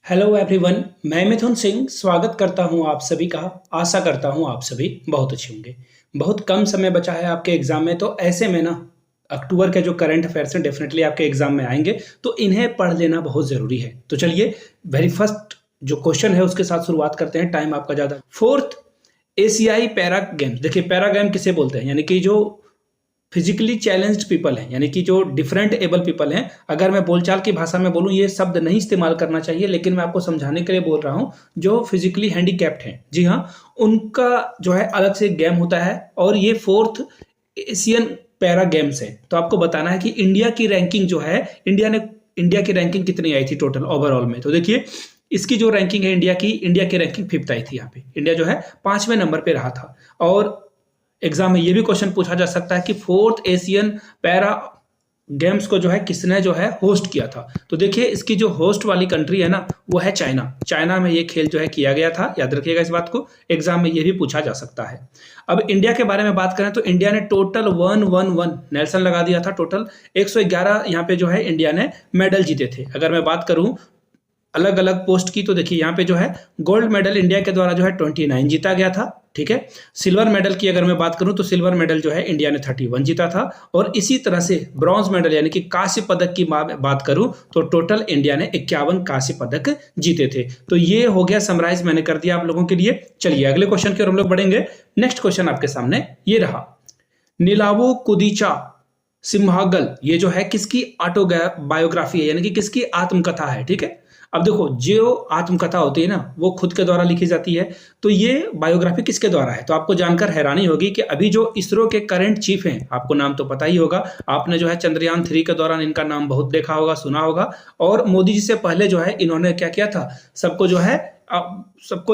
Hello everyone, मैं मिथुन सिंह स्वागत करता हूं आप सभी का। आशा करता हूं आप सभी बहुत अच्छे होंगे। बहुत कम समय बचा है आपके एग्जाम में, तो ऐसे में ना अक्टूबर के जो करंट अफेयर्स हैं डेफिनेटली आपके एग्जाम में आएंगे, तो इन्हें पढ़ लेना बहुत जरूरी है। तो चलिए वेरी फर्स्ट जो क्वेश्चन है उसके साथ शुरुआत करते हैं। टाइम आपका ज्यादा। फोर्थ एशियाई पैरा गेम्स। देखिए पैरा गेम किसे बोलते हैं, यानी कि जो फिजिकली चैलेंज्ड पीपल हैं, यानी कि जो डिफरेंट एबल पीपल हैं। अगर मैं बोलचाल की भाषा में बोलूं, ये शब्द नहीं इस्तेमाल करना चाहिए, लेकिन मैं आपको समझाने के लिए बोल रहा हूं। जो फिजिकली हैंडीकैप्ड हैं, जी हाँ, उनका जो है अलग से गेम होता है, और ये फोर्थ एशियन पैरा गेम्स है। तो आपको बताना है कि इंडिया की रैंकिंग जो है, इंडिया की रैंकिंग कितनी आई थी टोटल ओवरऑल में। तो देखिए इसकी जो रैंकिंग है इंडिया की रैंकिंग फिफ्थ आई थी। यहाँ पे इंडिया जो है 5वें नंबर पे रहा था। और एग्जाम में ये भी क्वेश्चन पूछा जा सकता है कि फोर्थ एशियन पैरा गेम्स को जो है किसने जो है होस्ट किया था। तो देखिए इसकी जो होस्ट वाली कंट्री है ना, वो है चाइना। चाइना में ये खेल जो है किया गया था, याद रखिएगा इस बात को। एग्जाम में ये भी पूछा जा सकता है। अब इंडिया के बारे में बात करें तो इंडिया ने टोटल 111 नेल्सन लगा दिया था। टोटल 111 यहाँ पे जो है इंडिया ने मेडल जीते थे। अगर मैं बात करूं अलग अलग पोस्ट की, तो देखिए यहाँ पे जो है गोल्ड मेडल इंडिया के द्वारा जो है 29 जीता गया था। ठीक है, सिल्वर मेडल की अगर मैं बात करूं तो सिल्वर मेडल जो है इंडिया ने 31 जीता था। और इसी तरह से ब्रॉन्ज मेडल यानी कि कांस्य पदक की बात करूं तो टोटल इंडिया ने 51 कांस्य पदक जीते थे। तो ये हो गया समराइज, मैंने कर दिया आप लोगों के लिए। चलिए अगले क्वेश्चन की ओर हम लोग बढ़ेंगे। नेक्स्ट क्वेश्चन आपके सामने ये रहा। नीलावो कुदीचा सिम्हागल, ये जो है किसकी ऑटोबायोग्राफी है, यानी कि किसकी आत्मकथा है। ठीक है, अब देखो जो आत्मकथा होती है ना, वो खुद के द्वारा लिखी जाती है। तो ये बायोग्राफी किसके द्वारा है, तो आपको जानकर हैरानी होगी कि अभी जो इसरो के करंट चीफ हैं, आपको नाम तो पता ही होगा। आपने जो है चंद्रयान 3 के दौरान इनका नाम बहुत देखा होगा, सुना होगा। और मोदी जी से पहले जो है इन्होंने क्या किया था, सबको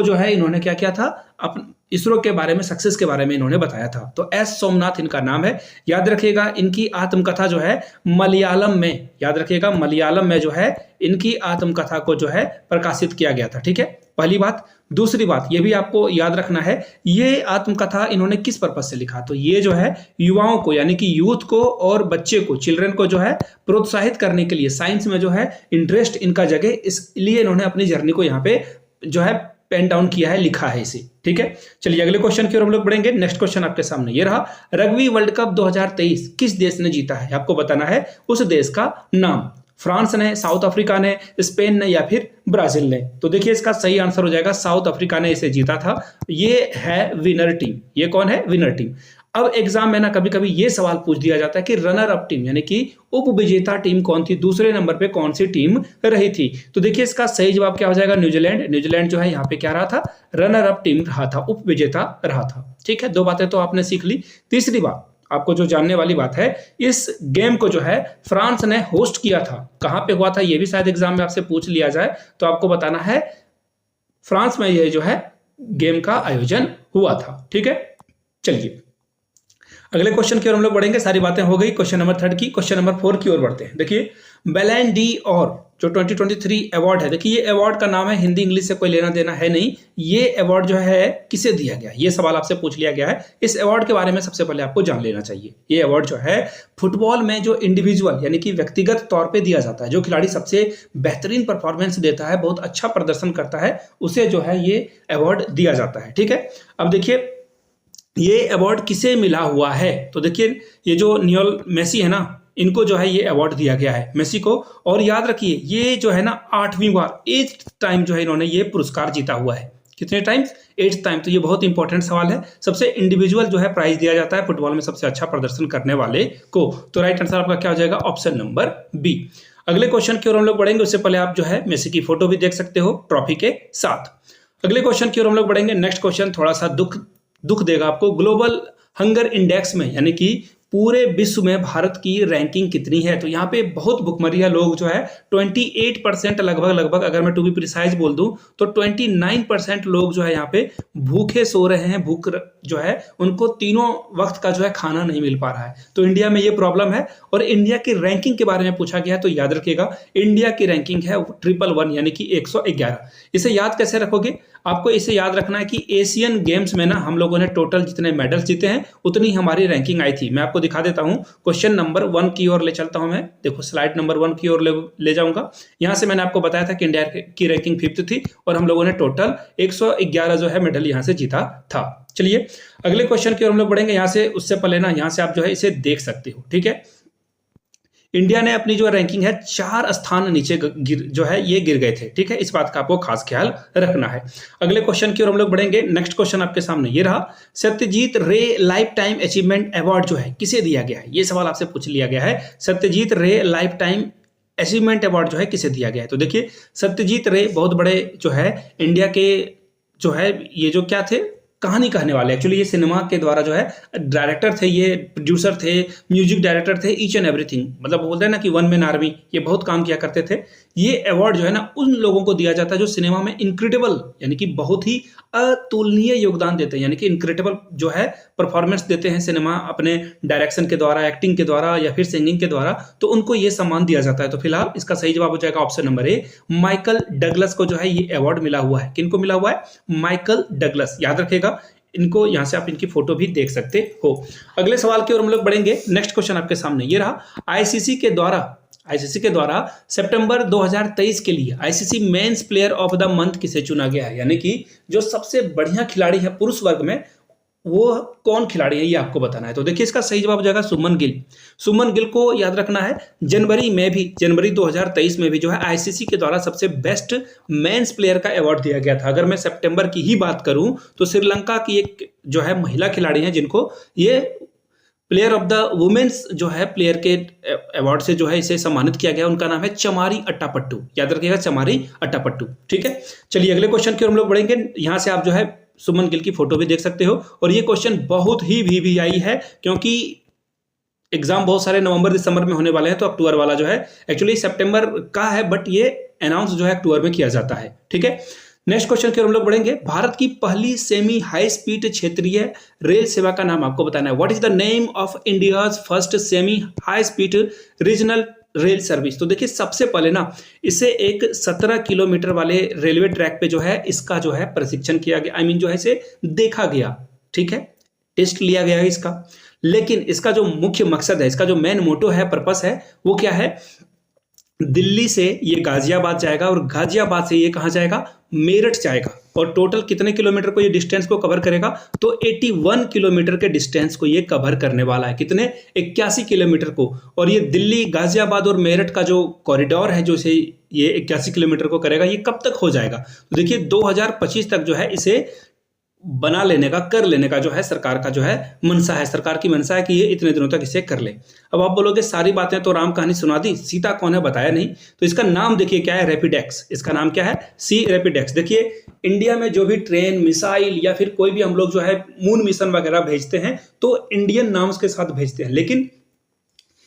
जो है इन्होंने क्या किया था, इसरो के बारे में, सक्सेस के बारे में इन्होंने बताया था। तो एस सोमनाथ इनका नाम है। याद रखिएगा इनकी आत्मकथा जो है मलयालम में, याद रखिएगा मलयालम में जो है इनकी आत्मकथा को जो है प्रकाशित किया गया था। ठीक है, पहली बात। दूसरी बात ये भी आपको याद रखना है, ये आत्मकथा इन्होंने किस पर्पज से लिखा, तो ये जो है युवाओं को, यानी कि यूथ को और बच्चे को, चिल्ड्रन को जो है प्रोत्साहित करने के लिए, साइंस में जो है इंटरेस्ट इनका जगे, इसलिए इन्होंने अपनी जर्नी को यहाँ पे जो है पेन डाउन किया है, लिखा है इसे। ठीक है, चलिए अगले क्वेश्चन की ओर हम लोग बढ़ेंगे। नेक्स्ट क्वेश्चन आपके सामने ये रहा। रग्बी वर्ल्ड कप 2023 किस देश ने जीता है, आपको बताना है उस देश का नाम। फ्रांस ने, साउथ अफ्रीका ने, स्पेन ने, या फिर ब्राजील ने। तो देखिए इसका सही आंसर हो जाएगा साउथ अफ्रीका ने इसे जीता था। ये है विनर टीम। ये कौन है, विनर टीम। अब एग्जाम में ना कभी कभी ये सवाल पूछ दिया जाता है कि रनर अप टीम, यानी कि उप विजेता टीम कौन थी, दूसरे नंबर पे कौन सी टीम रही थी। तो देखिए इसका सही जवाब क्या हो जाएगा, न्यूजीलैंड। न्यूजीलैंड जो है यहाँ पे क्या रहा था, रनर अप टीम रहा था, उप विजेता रहा था। ठीक है, दो बातें तो आपने सीख ली। तीसरी बात आपको जो जानने वाली बात है, इस गेम को जो है फ्रांस ने होस्ट किया था। कहां पे हुआ था, ये भी शायद एग्जाम में आपसे पूछ लिया जाए, तो आपको बताना है फ्रांस में ये जो है गेम का आयोजन हुआ था। ठीक है, चलिए अगले क्वेश्चन की ओर हम लोग बढ़ेंगे। सारी बातें हो गई क्वेश्चन नंबर 3 की। क्वेश्चन नंबर 4 की ओर बढ़ते हैं। देखिए बैलन डी और जो 2023 अवार्ड है, देखिए ये अवार्ड का नाम है, हिंदी इंग्लिश से कोई लेना देना है नहीं। ये अवार्ड जो है किसे दिया गया, ये सवाल आपसे पूछ लिया गया है। इस अवार्ड के बारे में सबसे पहले आपको जान लेना चाहिए। ये अवार्ड जो है फुटबॉल में जो इंडिविजुअल, यानी कि व्यक्तिगत तौर पे दिया जाता है, जो खिलाड़ी सबसे बेहतरीन परफॉर्मेंस देता है, बहुत अच्छा प्रदर्शन करता है, उसे जो है ये अवार्ड दिया जाता है। ठीक है, अब देखिए ये अवार्ड किसे मिला हुआ है, तो देखिए ये जो नियोल मेसी है ना, इनको जो है ये अवार्ड दिया गया है, मेसी को। और याद रखिए ये जो है ना 8वीं बार, 8th टाइम जो है इन्होंने ये पुरस्कार जीता हुआ है। कितने टाइम्स, 8th टाइम। तो ये बहुत इंपॉर्टेंट सवाल है। सबसे इंडिविजुअल जो है प्राइज दिया जाता है फुटबॉल में सबसे अच्छा प्रदर्शन करने वाले को। तो राइट आंसर आपका क्या हो जाएगा, ऑप्शन नंबर बी। अगले क्वेश्चन की ओर हम लोग बढ़ेंगे, उससे पहले आप जो है मेसी की फोटो भी देख सकते हो ट्रॉफी के साथ। अगले क्वेश्चन की ओर हम लोग बढ़ेंगे। नेक्स्ट क्वेश्चन थोड़ा सा दुख देगा आपको। ग्लोबल हंगर इंडेक्स में, यानी कि पूरे विश्व में भारत की रैंकिंग कितनी है, तो यहाँ पे बहुत भुखमरिया लोग जो है 28% लगभग, अगर मैं टू बी प्रिसाइज बोल दूं तो 29% लोग जो है यहाँ पे भूखे सो रहे हैं। भूख जो है उनको तीनों वक्त का जो है खाना नहीं मिल पा रहा है। तो इंडिया में ये प्रॉब्लम है। और इंडिया की रैंकिंग के बारे में पूछा गया है, तो याद रखिएगा इंडिया की रैंकिंग है 111, यानी कि 111। इसे याद कैसे रखोगे, आपको इसे याद रखना है कि एशियन गेम्स में ना हम लोगों ने टोटल जितने मेडल्स जीते हैं उतनी हमारी रैंकिंग आई थी। मैं आपको दिखा देता हूँ, क्वेश्चन नंबर 1 की ओर ले चलता हूँ मैं। देखो स्लाइड नंबर 1 की ओर ले जाऊंगा। यहाँ से मैंने आपको बताया था कि इंडिया की रैंकिंग 5th थी और हम लोगों ने टोटल 111 जो है मेडल यहाँ से जीता था। चलिए अगले क्वेश्चन की ओर हम लोग बढ़ेंगे। यहाँ से उससे पहले ना यहाँ से आप जो है इसे देख सकते हो, ठीक है। इंडिया ने अपनी जो रैंकिंग है 4 स्थान नीचे जो है ये गिर गए थे, ठीक है। इस बात का आपको खास ख्याल रखना है। अगले क्वेश्चन की ओर हम लोग बढ़ेंगे। नेक्स्ट क्वेश्चन आपके सामने ये रहा, सत्यजीत रे लाइफ टाइम अचीवमेंट अवार्ड जो है किसे दिया गया है? ये सवाल आपसे पूछ लिया गया है, सत्यजीत रे लाइफ टाइम अचीवमेंट अवार्ड जो है किसे दिया गया है? तो देखिए सत्यजीत रे बहुत बड़े जो है इंडिया के जो है ये जो क्या थे, कहानी कहने वाले। एक्चुअली ये सिनेमा के द्वारा जो है डायरेक्टर थे, ये प्रोड्यूसर थे, म्यूजिक डायरेक्टर थे, ईच एंड एवरीथिंग। मतलब बोलते हैं ना कि वन मैन आर्मी, ये बहुत काम किया करते थे। ये अवार्ड जो है ना उन लोगों को दिया जाता है जो सिनेमा में इनक्रेडिबल यानी कि बहुत ही अतुलनीय योगदान देते हैं, यानी कि इनक्रेडिबल जो है परफॉर्मेंस देते हैं सिनेमा अपने डायरेक्शन के द्वारा, एक्टिंग के द्वारा या फिर सिंगिंग के द्वारा, तो उनको ये सम्मान दिया जाता है। तो फिलहाल इसका सही जवाब हो जाएगा option number A, Michael Douglas को जो है ये अवार्ड मिला हुआ है। किनको मिला हुआ है? Michael Douglas. याद रखेगा इनको, यहां से आप इनकी फोटो भी देख सकते हो। अगले सवाल की ओर हम लोग बढ़ेंगे। नेक्स्ट क्वेश्चन आपके सामने ये रहा, आईसीसी के द्वारा सितंबर 2023 के लिए ICC men's player of the month किसे चुना गया है? यानी कि जो सबसे बढ़िया खिलाड़ी है पुरुष वर्ग में वो कौन खिलाड़ी है ये आपको बताना है। तो देखिए इसका सही जवाब हो जाएगा सुमन गिल। सुमन गिल को याद रखना है, जनवरी 2023 में भी जो है आईसीसी के द्वारा सबसे बेस्ट मेंस प्लेयर का अवार्ड दिया गया था। अगर मैं सितंबर की ही बात करूं तो श्रीलंका की एक जो है महिला खिलाड़ी है जिनको ये प्लेयर ऑफ द वुमेन्स जो है प्लेयर के अवार्ड से जो है इसे सम्मानित किया गया, उनका नाम है चमारी अट्टापट्टू। याद रखिएगा चमारी अट्टापट्टू, ठीक है। चलिए अगले क्वेश्चन की ओर हम लोग बढ़ेंगे। यहां से आप जो है सुमन गिल की फोटो भी देख सकते हो और ये क्वेश्चन बहुत ही वीवीआई है क्योंकि एग्जाम बहुत सारे नवंबर दिसंबर में होने वाले हैं, तो अक्टूबर वाला जो है एक्चुअली सितंबर का है बट ये अनाउंस जो है अक्टूबर में किया जाता है, ठीक है। नेक्स्ट क्वेश्चन की ओर हम लोग बढ़ेंगे। भारत की पहली सेमी हाई स्पीड क्षेत्रीय रेल सेवा का नाम आपको बताना है। What is the name of India's first semi high speed regional rail service? तो देखिए सबसे पहले ना इसे एक 17 किलोमीटर वाले रेलवे ट्रैक पे जो है इसका जो है प्रशिक्षण किया गया, आई मीन जो है इसे देखा गया, ठीक है, टेस्ट लिया गया है इसका। लेकिन इसका जो मुख्य मकसद है, इसका जो मेन मोटो है, पर्पस है, वो क्या है? दिल्ली से ये गाजियाबाद जाएगा और गाजियाबाद से ये कहां जाएगा? मेरठ जाएगा। और टोटल कितने किलोमीटर को ये डिस्टेंस को कवर करेगा? तो 81 किलोमीटर के डिस्टेंस को ये कवर करने वाला है। कितने? 81 किलोमीटर को। और ये दिल्ली, गाजियाबाद और मेरठ का जो कॉरिडोर है जो इसे ये 81 किलोमीटर को करेगा, ये कब तक हो जाएगा? तो देखिए 2025 तक जो है इसे बना लेने का, कर लेने का जो है सरकार का जो है मनसा है, सरकार की मनसा है कि ये इतने दिनों तक इसे कर ले। अब आप बोलोगे सारी बातें तो राम कहानी सुना दी, सीता कौन है बताया नहीं। तो इसका नाम देखिए क्या है? रैपिडेक्स। इसका नाम क्या है? सी रैपिडेक्स। देखिए इंडिया में जो भी ट्रेन, मिसाइल या फिर कोई भी हम लोग जो है मून मिशन वगैरह भेजते हैं तो इंडियन नाम्स के साथ भेजते हैं, लेकिन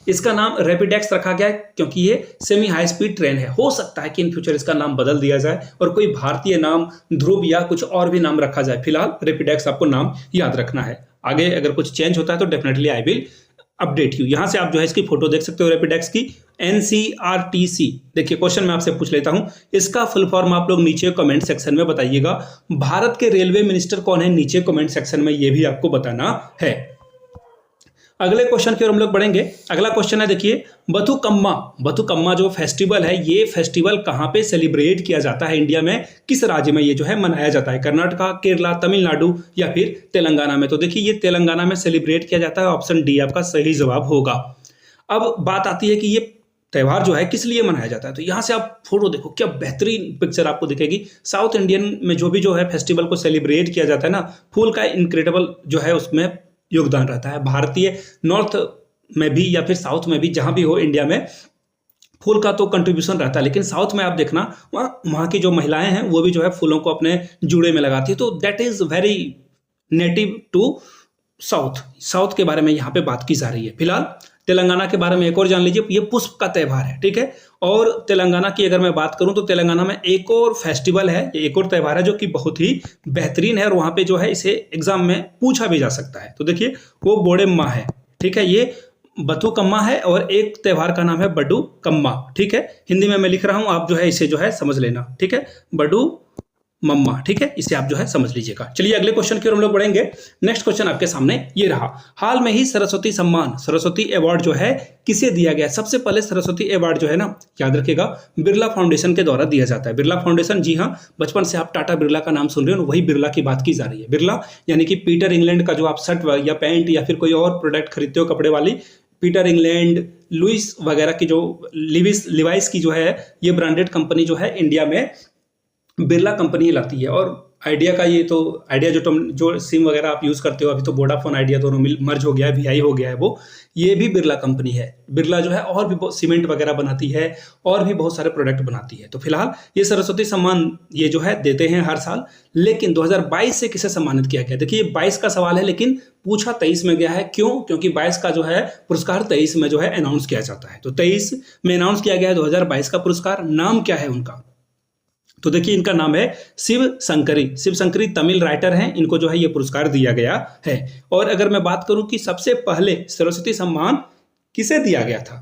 इसका नाम रैपिडेक्स रखा गया है क्योंकि ये सेमी हाई स्पीड ट्रेन है। हो सकता है कि इन फ्यूचर इसका नाम बदल दिया जाए और कोई भारतीय नाम, ध्रुव या कुछ और भी नाम रखा जाए। फिलहाल रैपिडेक्स आपको नाम याद रखना है। आगे अगर कुछ चेंज होता है तो definitely I will update you. यहां से आप जो है इसकी फोटो देख सकते हो रैपिडेक्स की, NCRTC। देखिए क्वेश्चन मैं आपसे पूछ लेता हूं, इसका फुल फॉर्म आप लोग नीचे कमेंट सेक्शन में बताइएगा। भारत के रेलवे मिनिस्टर कौन है? नीचे कमेंट सेक्शन में ये भी आपको बताना है। अगले क्वेश्चन की ओर हम लोग बढ़ेंगे। अगला क्वेश्चन है देखिए, बथुकम्मा जो फेस्टिवल है, ये फेस्टिवल कहाँ पे सेलिब्रेट किया जाता है इंडिया में? किस राज्य में ये जो है मनाया जाता है? कर्नाटका, केरला, तमिलनाडु या फिर तेलंगाना में? तो देखिए ये तेलंगाना में सेलिब्रेट किया जाता है। ऑप्शन डी आपका सही जवाब होगा। अब बात आती है कि ये त्यौहार जो है किस लिए मनाया जाता है। तो यहाँ से आप फोटो देखो, क्या बेहतरीन पिक्चर आपको दिखेगी। साउथ इंडियन में जो भी जो है फेस्टिवल को सेलिब्रेट किया जाता है ना, फूल का इनक्रेडिबल जो है उसमें योगदान रहता है। भारतीय नॉर्थ में भी या फिर साउथ में भी, जहां भी हो इंडिया में, फूल का तो कंट्रीब्यूशन रहता है, लेकिन साउथ में आप देखना वहाँ की जो महिलाएं हैं वो भी जो है फूलों को अपने जूड़े में लगाती है। तो that is very native to south के बारे में यहाँ पे बात की जा रही है। फिलहाल तेलंगाना के बारे में एक और जान लीजिए, ये पुष्प का त्यौहार है, ठीक है। और तेलंगाना की अगर मैं बात करूं तो तेलंगाना में एक और फेस्टिवल है, एक और त्यौहार है जो कि बहुत ही बेहतरीन है और वहां पे जो है इसे एग्जाम में पूछा भी जा सकता है। तो देखिए वो बोडेम्मा है, ठीक है। ये बथुकम्मा है और एक त्यौहार का नाम है बडुकम्मा, ठीक है। हिंदी में मैं लिख रहा हूं, आप जो है इसे जो है समझ लेना, ठीक है। बडुकम्मा, मम्मा, ठीक है, इसे आप जो है समझ लीजिएगा। चलिए अगले क्वेश्चन की ओर हम लोग बढ़ेंगे। नेक्स्ट क्वेश्चन आपके सामने ये रहा, हाल में ही सरस्वती सम्मान, सरस्वती अवार्ड जो है किसे दिया गया? सबसे पहले सरस्वती अवार्ड जो है ना, याद रखिएगा, बिरला फाउंडेशन के द्वारा दिया जाता है। बिरला फाउंडेशन, जी हाँ, बचपन से आप टाटा बिरला का नाम सुन रहे हो, वही बिरला की बात की जा रही है। बिरला यानी कि पीटर इंग्लैंड का जो आप शर्ट या पैंट या फिर कोई और प्रोडक्ट खरीदते हो कपड़े वाली, पीटर इंग्लैंड, लुइस वगैरह की जो लिवाइस की जो है ये ब्रांडेड कंपनी जो है इंडिया में बिरला कंपनी लाती है। और आइडिया का ये तो आइडिया जो सिम वगैरह आप यूज़ करते हो, अभी तो वोडाफोन आइडिया दोनों मर्ज हो गया है, वीआई हो गया है, वो ये भी बिरला कंपनी है। बिरला जो है और भी सीमेंट वगैरह बनाती है और भी बहुत सारे प्रोडक्ट बनाती है। तो फिलहाल ये सरस्वती सम्मान ये जो है देते हैं हर साल, लेकिन 2022 से किसे सम्मानित किया गया? देखिए 22 का सवाल है लेकिन पूछा 23 में गया है। क्यों? क्योंकि 22 का जो है पुरस्कार 23 में जो है अनाउंस किया जाता है। तो 23 में अनाउंस किया गया है 2022 का पुरस्कार। नाम क्या है उनका? तो देखिए इनका नाम है शिव शंकरी। शिव शंकरी तमिल राइटर हैं, इनको जो है ये पुरस्कार दिया गया है। और अगर मैं बात करूं कि सबसे पहले सरस्वती सम्मान किसे दिया गया था,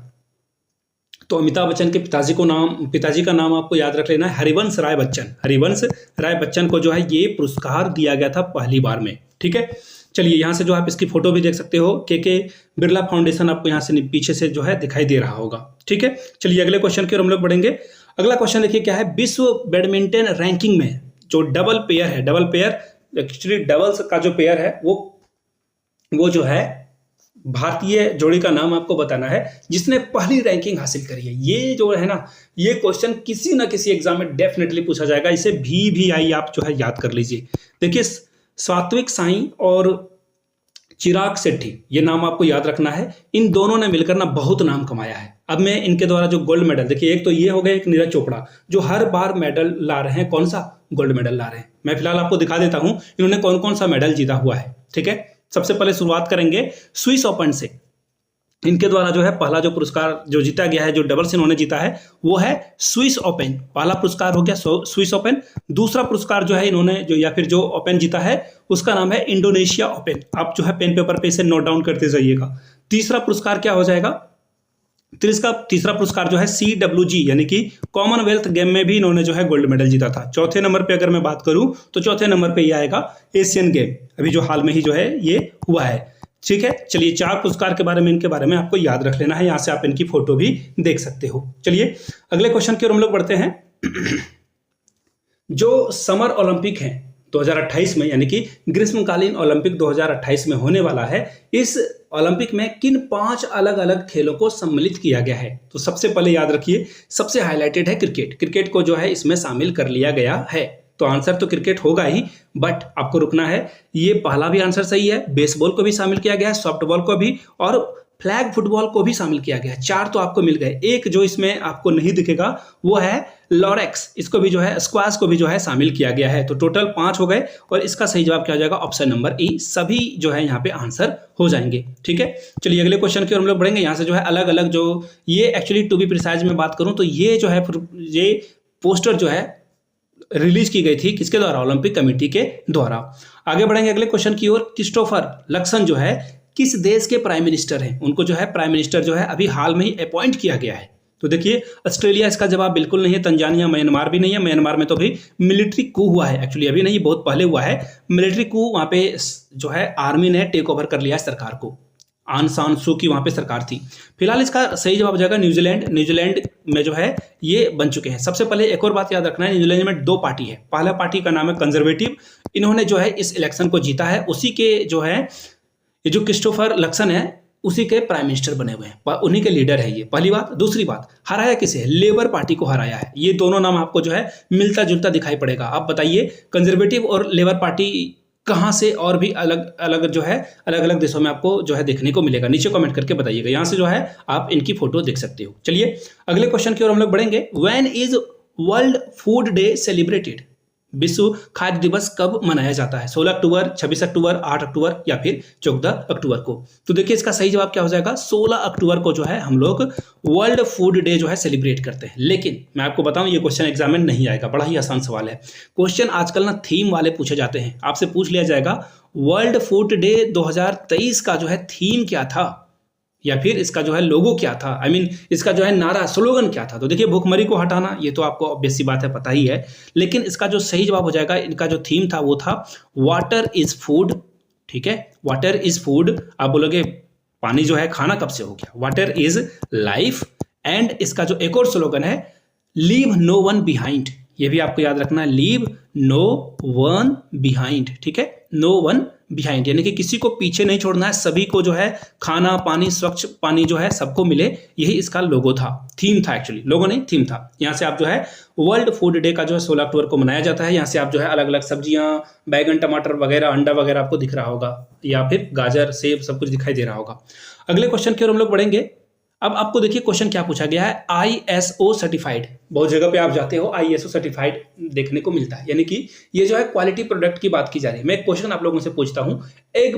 तो अमिताभ बच्चन के पिताजी का नाम आपको याद रख लेना है, हरिवंश राय बच्चन। हरिवंश राय बच्चन को जो है ये पुरस्कार दिया गया था पहली बार में। ठीक है, चलिए यहाँ से जो आप इसकी फोटो भी देख सकते हो, के बिरला फाउंडेशन आपको यहाँ से पीछे से जो है दिखाई दे रहा होगा। ठीक है, चलिए अगले क्वेश्चन की ओर हम लोग बढ़ेंगे। अगला क्वेश्चन देखिए क्या है, विश्व बैडमिंटन रैंकिंग में जो डबल पेयर है, डबल पेयर एक्चुअली डबल्स का जो पेयर है वो जो है भारतीय जोड़ी का नाम आपको बताना है जिसने पहली रैंकिंग हासिल करी है। ये जो है ना, ये क्वेश्चन किसी ना किसी एग्जाम में डेफिनेटली पूछा जाएगा, इसे भी आई आप जो है याद कर लीजिए। देखिए सात्विक साई और चिराग शेट्टी, ये नाम आपको याद रखना है। इन दोनों ने मिलकर ना बहुत नाम कमाया है। अब मैं इनके द्वारा जो गोल्ड मेडल, देखिए एक तो ये हो गया, एक नीरज चोपड़ा जो हर बार मेडल ला रहे हैं। कौन सा? गोल्ड मेडल ला रहे हैं। मैं फिलहाल आपको दिखा देता हूं इन्होंने कौन कौन सा मेडल जीता हुआ है। ठीक है, सबसे पहले शुरुआत करेंगे स्विस ओपन से। इनके द्वारा जो है पहला जो पुरस्कार जो जीता गया है, जो डबल्स इन्होंने जीता है, वो है स्विस ओपन। पहला पुरस्कार हो गया स्विस ओपन। दूसरा पुरस्कार जो है इन्होंने जो या फिर जो ओपन जीता है उसका नाम है इंडोनेशिया ओपन। आप जो है पेन पेपर पे इसे नोट डाउन करते जाइएगा। तीसरा पुरस्कार क्या हो जाएगा? तीसरा पुरस्कार जो है CWG यानी कि कॉमनवेल्थ गेम में भी इन्होंने जो है गोल्ड मेडल जीता था। चौथे नंबर पे अगर मैं बात करूं तो चौथे नंबर पे ये आएगा एशियन गेम, अभी जो हाल में ही जो है ये हुआ है। ठीक है, चलिए 4 पुरस्कार के बारे में इनके बारे में आपको याद रख लेना है। यहां से आप इनकी फोटो भी देख सकते हो। चलिए अगले क्वेश्चन की ओर हम लोग बढ़ते हैं। जो समर ओलंपिक है 2028 में, यानी कि ग्रीष्मकालीन ओलंपिक 2028 में होने वाला है, इस ओलंपिक में किन 5 अलग अलग खेलों को सम्मिलित किया गया है? तो सबसे पहले याद रखिए, सबसे हाईलाइटेड है क्रिकेट। क्रिकेट को जो है इसमें शामिल कर लिया गया है। तो आंसर तो क्रिकेट होगा ही, बट आपको रुकना है। ये पहला भी आंसर सही है। बेसबॉल को भी शामिल किया गया है, सॉफ्टबॉल को भी, और फ्लैग फुटबॉल को भी शामिल किया गया है। 4 तो आपको मिल गए। एक जो इसमें आपको नहीं दिखेगा वो है लॉरेक्स, इसको भी जो है, स्क्वाश को भी जो है शामिल किया गया है। तो टोटल 5 हो गए और इसका सही जवाब क्या हो जाएगा? ऑप्शन नंबर ई। सभी जो है यहाँ पे आंसर हो जाएंगे। ठीक है, चलिए अगले क्वेश्चन की ओर हम लोग बढ़ेंगे। यहाँ से जो है अलग अलग जो ये एक्चुअली टू बी प्रिसाइज में बात करूं तो ये जो है ये पोस्टर जो है रिलीज की गई थी किसके द्वारा? ओलंपिक कमेटी के द्वारा। आगे बढ़ेंगे अगले क्वेश्चन की ओर। क्रिस्टोफर लक्सन जो है किस देश के प्राइम मिनिस्टर हैं? उनको जो है प्राइम मिनिस्टर जो है अभी हाल में ही अपॉइंट किया गया है। तो देखिए ऑस्ट्रेलिया इसका जवाब बिल्कुल नहीं है, तंजानिया, म्यांमार भी नहीं है। म्यांमार में तो अभी मिलिट्री कू हुआ है, एक्चुअली अभी नहीं, बहुत पहले हुआ है मिलिट्री कू। वहां पे जो है आर्मी ने टेक ओवर कर लिया है सरकार को। आन सान सू की वहां पे सरकार थी। फिलहाल इसका सही जवाब हो जाएगा न्यूजीलैंड। न्यूजीलैंड में जो है ये बन चुके हैं। सबसे पहले एक और बात याद रखना है, न्यूजीलैंड में 2 पार्टी है। पहला पार्टी का नाम है कंजर्वेटिव, इन्होंने जो है इस इलेक्शन को जीता है। उसी के जो है ये जो क्रिस्टोफर लक्सन है उसी के प्राइम मिनिस्टर बने हुए हैं, उन्हीं के लीडर है ये। पहली बात। दूसरी बात, हराया किसे? लेबर पार्टी को हराया है। ये दोनों नाम आपको जो है मिलता जुलता दिखाई पड़ेगा। आप बताइए कंजर्वेटिव और लेबर पार्टी कहां से और भी अलग अलग जो है अलग अलग देशों में आपको जो है देखने को मिलेगा? नीचे कमेंट करके बताइएगा। यहां से जो है आप इनकी फोटो देख सकते हो। चलिए अगले क्वेश्चन की ओर हम लोग बढ़ेंगे। When is world food day celebrated? विश्व खाद्य दिवस कब मनाया जाता है? 16 अक्टूबर, 26 अक्टूबर, 8 अक्टूबर या फिर 14 अक्टूबर को? तो देखिए इसका सही जवाब क्या हो जाएगा? 16 अक्टूबर को जो है हम लोग वर्ल्ड फूड डे जो है सेलिब्रेट करते हैं। लेकिन मैं आपको बताऊं ये क्वेश्चन एग्जाम में नहीं आएगा, बड़ा ही आसान सवाल है। क्वेश्चन आजकल ना थीम वाले पूछे जाते हैं। आपसे पूछ लिया जाएगा वर्ल्ड फूड डे 2023 का जो है थीम क्या था? या फिर इसका जो है लोगो क्या था, आई मीन इसका जो है नारा स्लोगन क्या था। तो देखिए भूखमरी को हटाना ये तो आपको ऑब्वियस सी बात है, पता ही है, लेकिन इसका जो सही जवाब हो जाएगा, इनका जो थीम था वो था वाटर इज फूड। ठीक है, वाटर इज फूड। आप बोलोगे पानी जो है खाना कब से हो गया, वाटर इज लाइफ। एंड इसका जो एक और स्लोगन है लीव नो वन बिहाइंड, ये भी आपको याद रखना है, लीव नो वन बिहाइंड। ठीक है, नो वन बिहाइंड यानी कि किसी को पीछे नहीं छोड़ना है, सभी को जो है खाना पानी स्वच्छ पानी जो है सबको मिले, यही इसका लोगो था, थीम था, एक्चुअली लोगो नहीं थीम था। यहाँ से आप जो है वर्ल्ड फूड डे का जो है 16 अक्टूबर को मनाया जाता है। यहाँ से आप जो है अलग अलग सब्जियां, बैगन टमाटर वगैरह, अंडा वगैरह आपको दिख रहा होगा, या फिर गाजर सेब सब कुछ दिखाई दे रहा होगा। अगले क्वेश्चन की ओर हम लोग बढ़ेंगे। अब आपको देखिए क्वेश्चन क्या पूछा गया है, ISO सर्टिफाइड। बहुत जगह पे आप जाते हो ISO सर्टिफाइड देखने को मिलता है, यानी कि ये जो है क्वालिटी प्रोडक्ट की बात की जा रही है। मैं एक क्वेश्चन आप लोगों से पूछता हूं, एग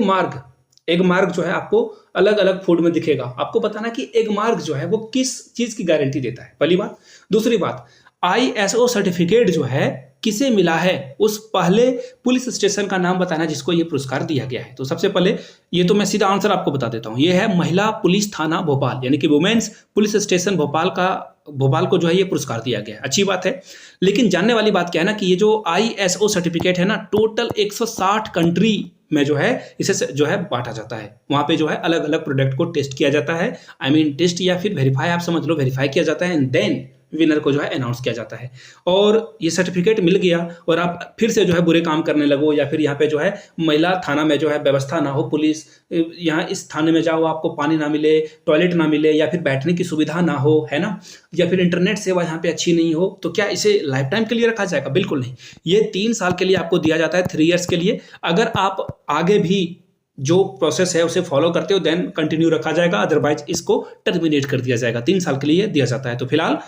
मार्क जो है आपको अलग अलग फूड में दिखेगा, आपको बताना कि एग मार्क जो है वो किस चीज की गारंटी देता है, पहली बात। दूसरी बात, ISO सर्टिफिकेट जो है किसे मिला है, उस पहले पुलिस स्टेशन का नाम बताना जिसको ये पुरस्कार दिया गया है। तो सबसे पहले ये तो मैं सीधा आंसर आपको बता देता हूँ, ये है महिला पुलिस थाना भोपाल, यानी कि वुमेन्स पुलिस स्टेशन भोपाल को जो है ये पुरस्कार दिया गया है। अच्छी बात है, लेकिन जानने वाली बात क्या है ना कि ये जो ISO सर्टिफिकेट है ना, टोटल 160 कंट्री में जो है इसे जो है बांटा जाता है। वहां पे जो है अलग अलग प्रोडक्ट को टेस्ट किया जाता है, आई मीन टेस्ट या फिर वेरीफाई, आप समझ लो वेरीफाई किया जाता है, एंड देन विनर को जो है अनाउंस किया जाता है। और ये सर्टिफिकेट मिल गया और आप फिर से जो है बुरे काम करने लगो, या फिर यहाँ पे जो है महिला थाना में जो है व्यवस्था ना हो, पुलिस यहाँ इस थाने में जाओ आपको पानी ना मिले, टॉयलेट ना मिले, या फिर बैठने की सुविधा ना हो, है ना, या फिर इंटरनेट सेवा यहाँ पे अच्छी नहीं हो, तो क्या इसे लाइफ टाइम के लिए रखा जाएगा? बिल्कुल नहीं, ये 3 साल के लिए आपको दिया जाता है, 3 ईयर्स के लिए। अगर आप आगे भी जो प्रोसेस है उसे फॉलो करते हो देन कंटिन्यू रखा जाएगा, अदरवाइज इसको टर्मिनेट कर दिया जाएगा। 3 साल के लिए दिया जाता है। तो फिलहाल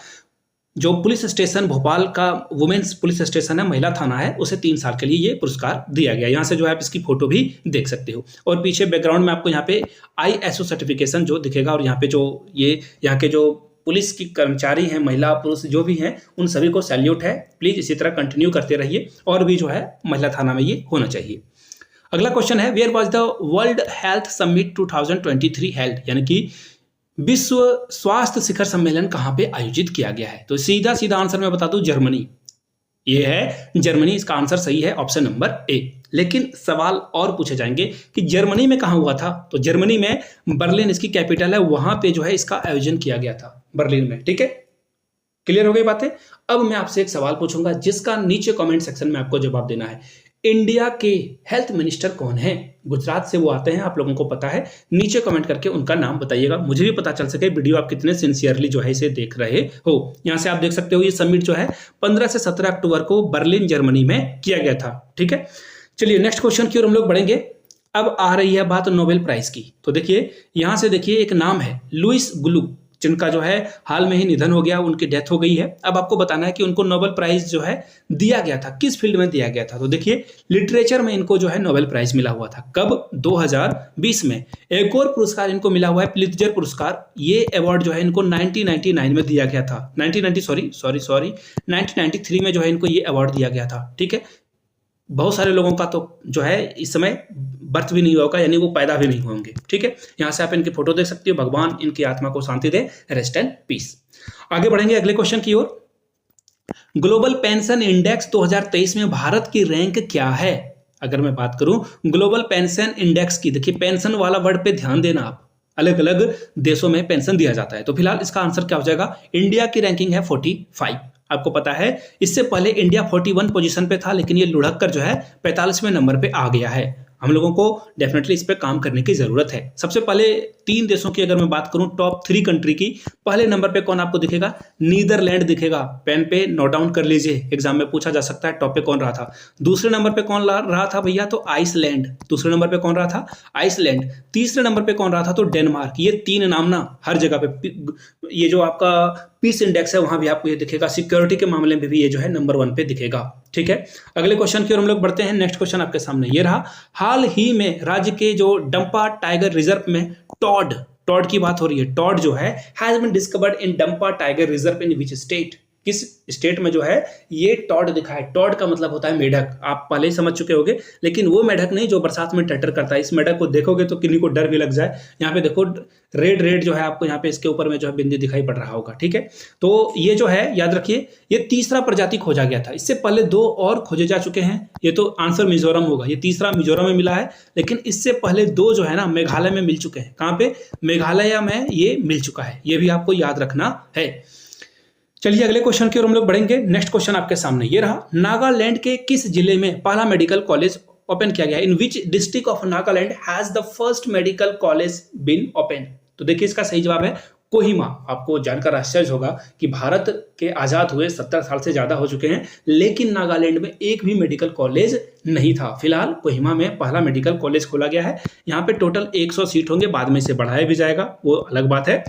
जो पुलिस स्टेशन भोपाल का वुमेन्स पुलिस स्टेशन है, महिला थाना है, उसे 3 साल के लिए ये पुरस्कार दिया गया। यहाँ से जो है आप इसकी फोटो भी देख सकते हो, और पीछे बैकग्राउंड में आपको यहाँ पे ISO सर्टिफिकेशन जो दिखेगा, और यहाँ पे जो ये यहाँ के जो पुलिस की कर्मचारी हैं, महिला पुरुष जो भी हैं, उन सभी को सैल्यूट है। प्लीज इसी तरह कंटिन्यू करते रहिए, और भी जो है महिला थाना में ये होना चाहिए। अगला क्वेश्चन है, where was the world health summit 2023 held, यानी कि विश्व स्वास्थ्य शिखर सम्मेलन कहां पे आयोजित किया गया है? तो सीधा सीधा आंसर मैं बता दूं, जर्मनी। ये है जर्मनी, इसका आंसर सही है, ऑप्शन नंबर ए। लेकिन सवाल और पूछे जाएंगे कि जर्मनी में कहां हुआ था? तो जर्मनी में बर्लिन इसकी कैपिटल है, वहां पे जो है इसका आयोजन किया गया था, बर्लिन में। ठीक है, क्लियर हो गई बातें? अब मैं आपसे एक सवाल पूछूंगा जिसका नीचे कमेंट सेक्शन में आपको जवाब देना है। इंडिया के हेल्थ मिनिस्टर कौन है? गुजरात से वो आते हैं, आप लोगों को पता है। नीचे कमेंट करके उनका नाम बताइएगा, मुझे भी पता चल सके वीडियो आप कितने सिंसियरली जो है इसे देख रहे हो। यहां से आप देख सकते हो ये समिट जो है 15 से 17 अक्टूबर को बर्लिन जर्मनी में किया गया था। ठीक है, चलिए नेक्स्ट क्वेश्चन की ओर हम लोग बढ़ेंगे। अब आ रही है बात नोबेल प्राइज की। तो देखिए यहां से देखिए एक नाम है लुइस ग्लू, जिनका जो है हाल में ही निधन हो गया, उनकी डेथ हो गई है। अब आपको बताना है कि उनको नोबेल प्राइज जो है दिया गया था, किस फील्ड में दिया गया था? तो देखिए लिटरेचर में इनको जो है नोबेल प्राइज मिला हुआ था। कब? 2020 में। एक और पुरस्कार इनको मिला हुआ है, प्लित्जर पुरस्कार। ये अवार्ड जो है इनको 1999 में दिया गया था, 1993 में जो है इनको ये अवार्ड दिया गया था। ठीक है, बहुत सारे लोगों का तो जो है इस समय बर्थ भी नहीं हुआ होगा, यानी वो पैदा भी नहीं होंगे। ठीक है, यहां से आप इनकी फोटो देख सकते हो। भगवान इनकी आत्मा को शांति दे, रेस्ट एंड पीस। आगे बढ़ेंगे अगले क्वेश्चन की ओर। ग्लोबल पेंशन इंडेक्स 2023 में भारत की रैंक क्या है? अगर मैं बात करूं ग्लोबल पेंशन इंडेक्स की, देखिए पेंशन वाला वर्ड पे ध्यान देना आप, अलग अलग देशों में पेंशन दिया जाता है। तो फिलहाल इसका आंसर क्या हो जाएगा? इंडिया की रैंकिंग है 45। आपको पता है इससे पहले इंडिया 41 पोजीशन पे था, लेकिन ये लुढ़क कर जो है 45वें नंबर पे आ गया है। हम लोगों को डेफिनेटली इस पे काम करने की जरूरत है। सबसे पहले 3 देशों की अगर मैं बात करूं, टॉप 3 कंट्री की, पहले नंबर पे कौन आपको दिखेगा? नीदरलैंड दिखेगा। पेन पे नोट डाउन कर लीजिए, एग्जाम में पूछा जा सकता है टॉप पे कौन रहा था। दूसरे नंबर पे कौन रहा था भैया? तो आइसलैंड। दूसरे नंबर पे कौन रहा था? आइसलैंड। तीसरे नंबर पे कौन रहा था? तो डेनमार्क। ये 3 नाम ना हर जगह पे, ये जो आपका पीस इंडेक्स है वहां भी आपको ये दिखेगा, सिक्योरिटी के मामले में भी ये जो है नंबर 1 पे दिखेगा। ठीक है, अगले क्वेश्चन की ओर हम लोग बढ़ते हैं। नेक्स्ट क्वेश्चन आपके सामने ये रहा, हाल ही में राज्य के जो डंपा टाइगर रिजर्व में टॉड की बात हो रही है। टॉड जो है has been discovered in Dampa tiger reserve in which state? किस स्टेट में जो है ये टॉड दिखा है। टॉड का मतलब होता है मेढक, आप पहले ही समझ चुके होंगे, लेकिन वो मेढक नहीं जो बरसात में टटर करता है। इस मेढक को देखोगे तो किन्हीं को डर भी लग जाए। यहाँ पे देखो रेड रेड जो है आपको यहाँ पे इसके ऊपर में जो है बिंदी दिखाई पड़ रहा होगा, ठीक है। तो ये जो है याद रखिए, ये तीसरा प्रजाति खोजा गया था। इससे पहले 2 और खोजे जा चुके हैं। ये तो आंसर मिजोरम होगा, ये तीसरा मिजोरम में मिला है, लेकिन इससे पहले 2 जो है ना मेघालय में मिल चुके हैं। कहाँ पे? मेघालय में ये मिल चुका है, ये भी आपको याद रखना है। चलिए अगले क्वेश्चन की ओर हम लोग बढ़ेंगे। नेक्स्ट क्वेश्चन आपके सामने ये रहा, नागालैंड के किस जिले में पहला मेडिकल कॉलेज ओपन किया गया? In which district of Nagaland has the first medical college been open? तो देखिए इसका सही जवाब है कोहिमा। आपको जानकर आश्चर्य होगा कि भारत के आजाद हुए 70 साल से ज्यादा हो चुके हैं, लेकिन नागालैंड में एक भी मेडिकल कॉलेज नहीं था। फिलहाल कोहिमा में पहला मेडिकल कॉलेज खोला गया है। यहाँ पे टोटल 100 सीट होंगे, बाद में इसे बढ़ाया भी जाएगा, वो अलग बात है।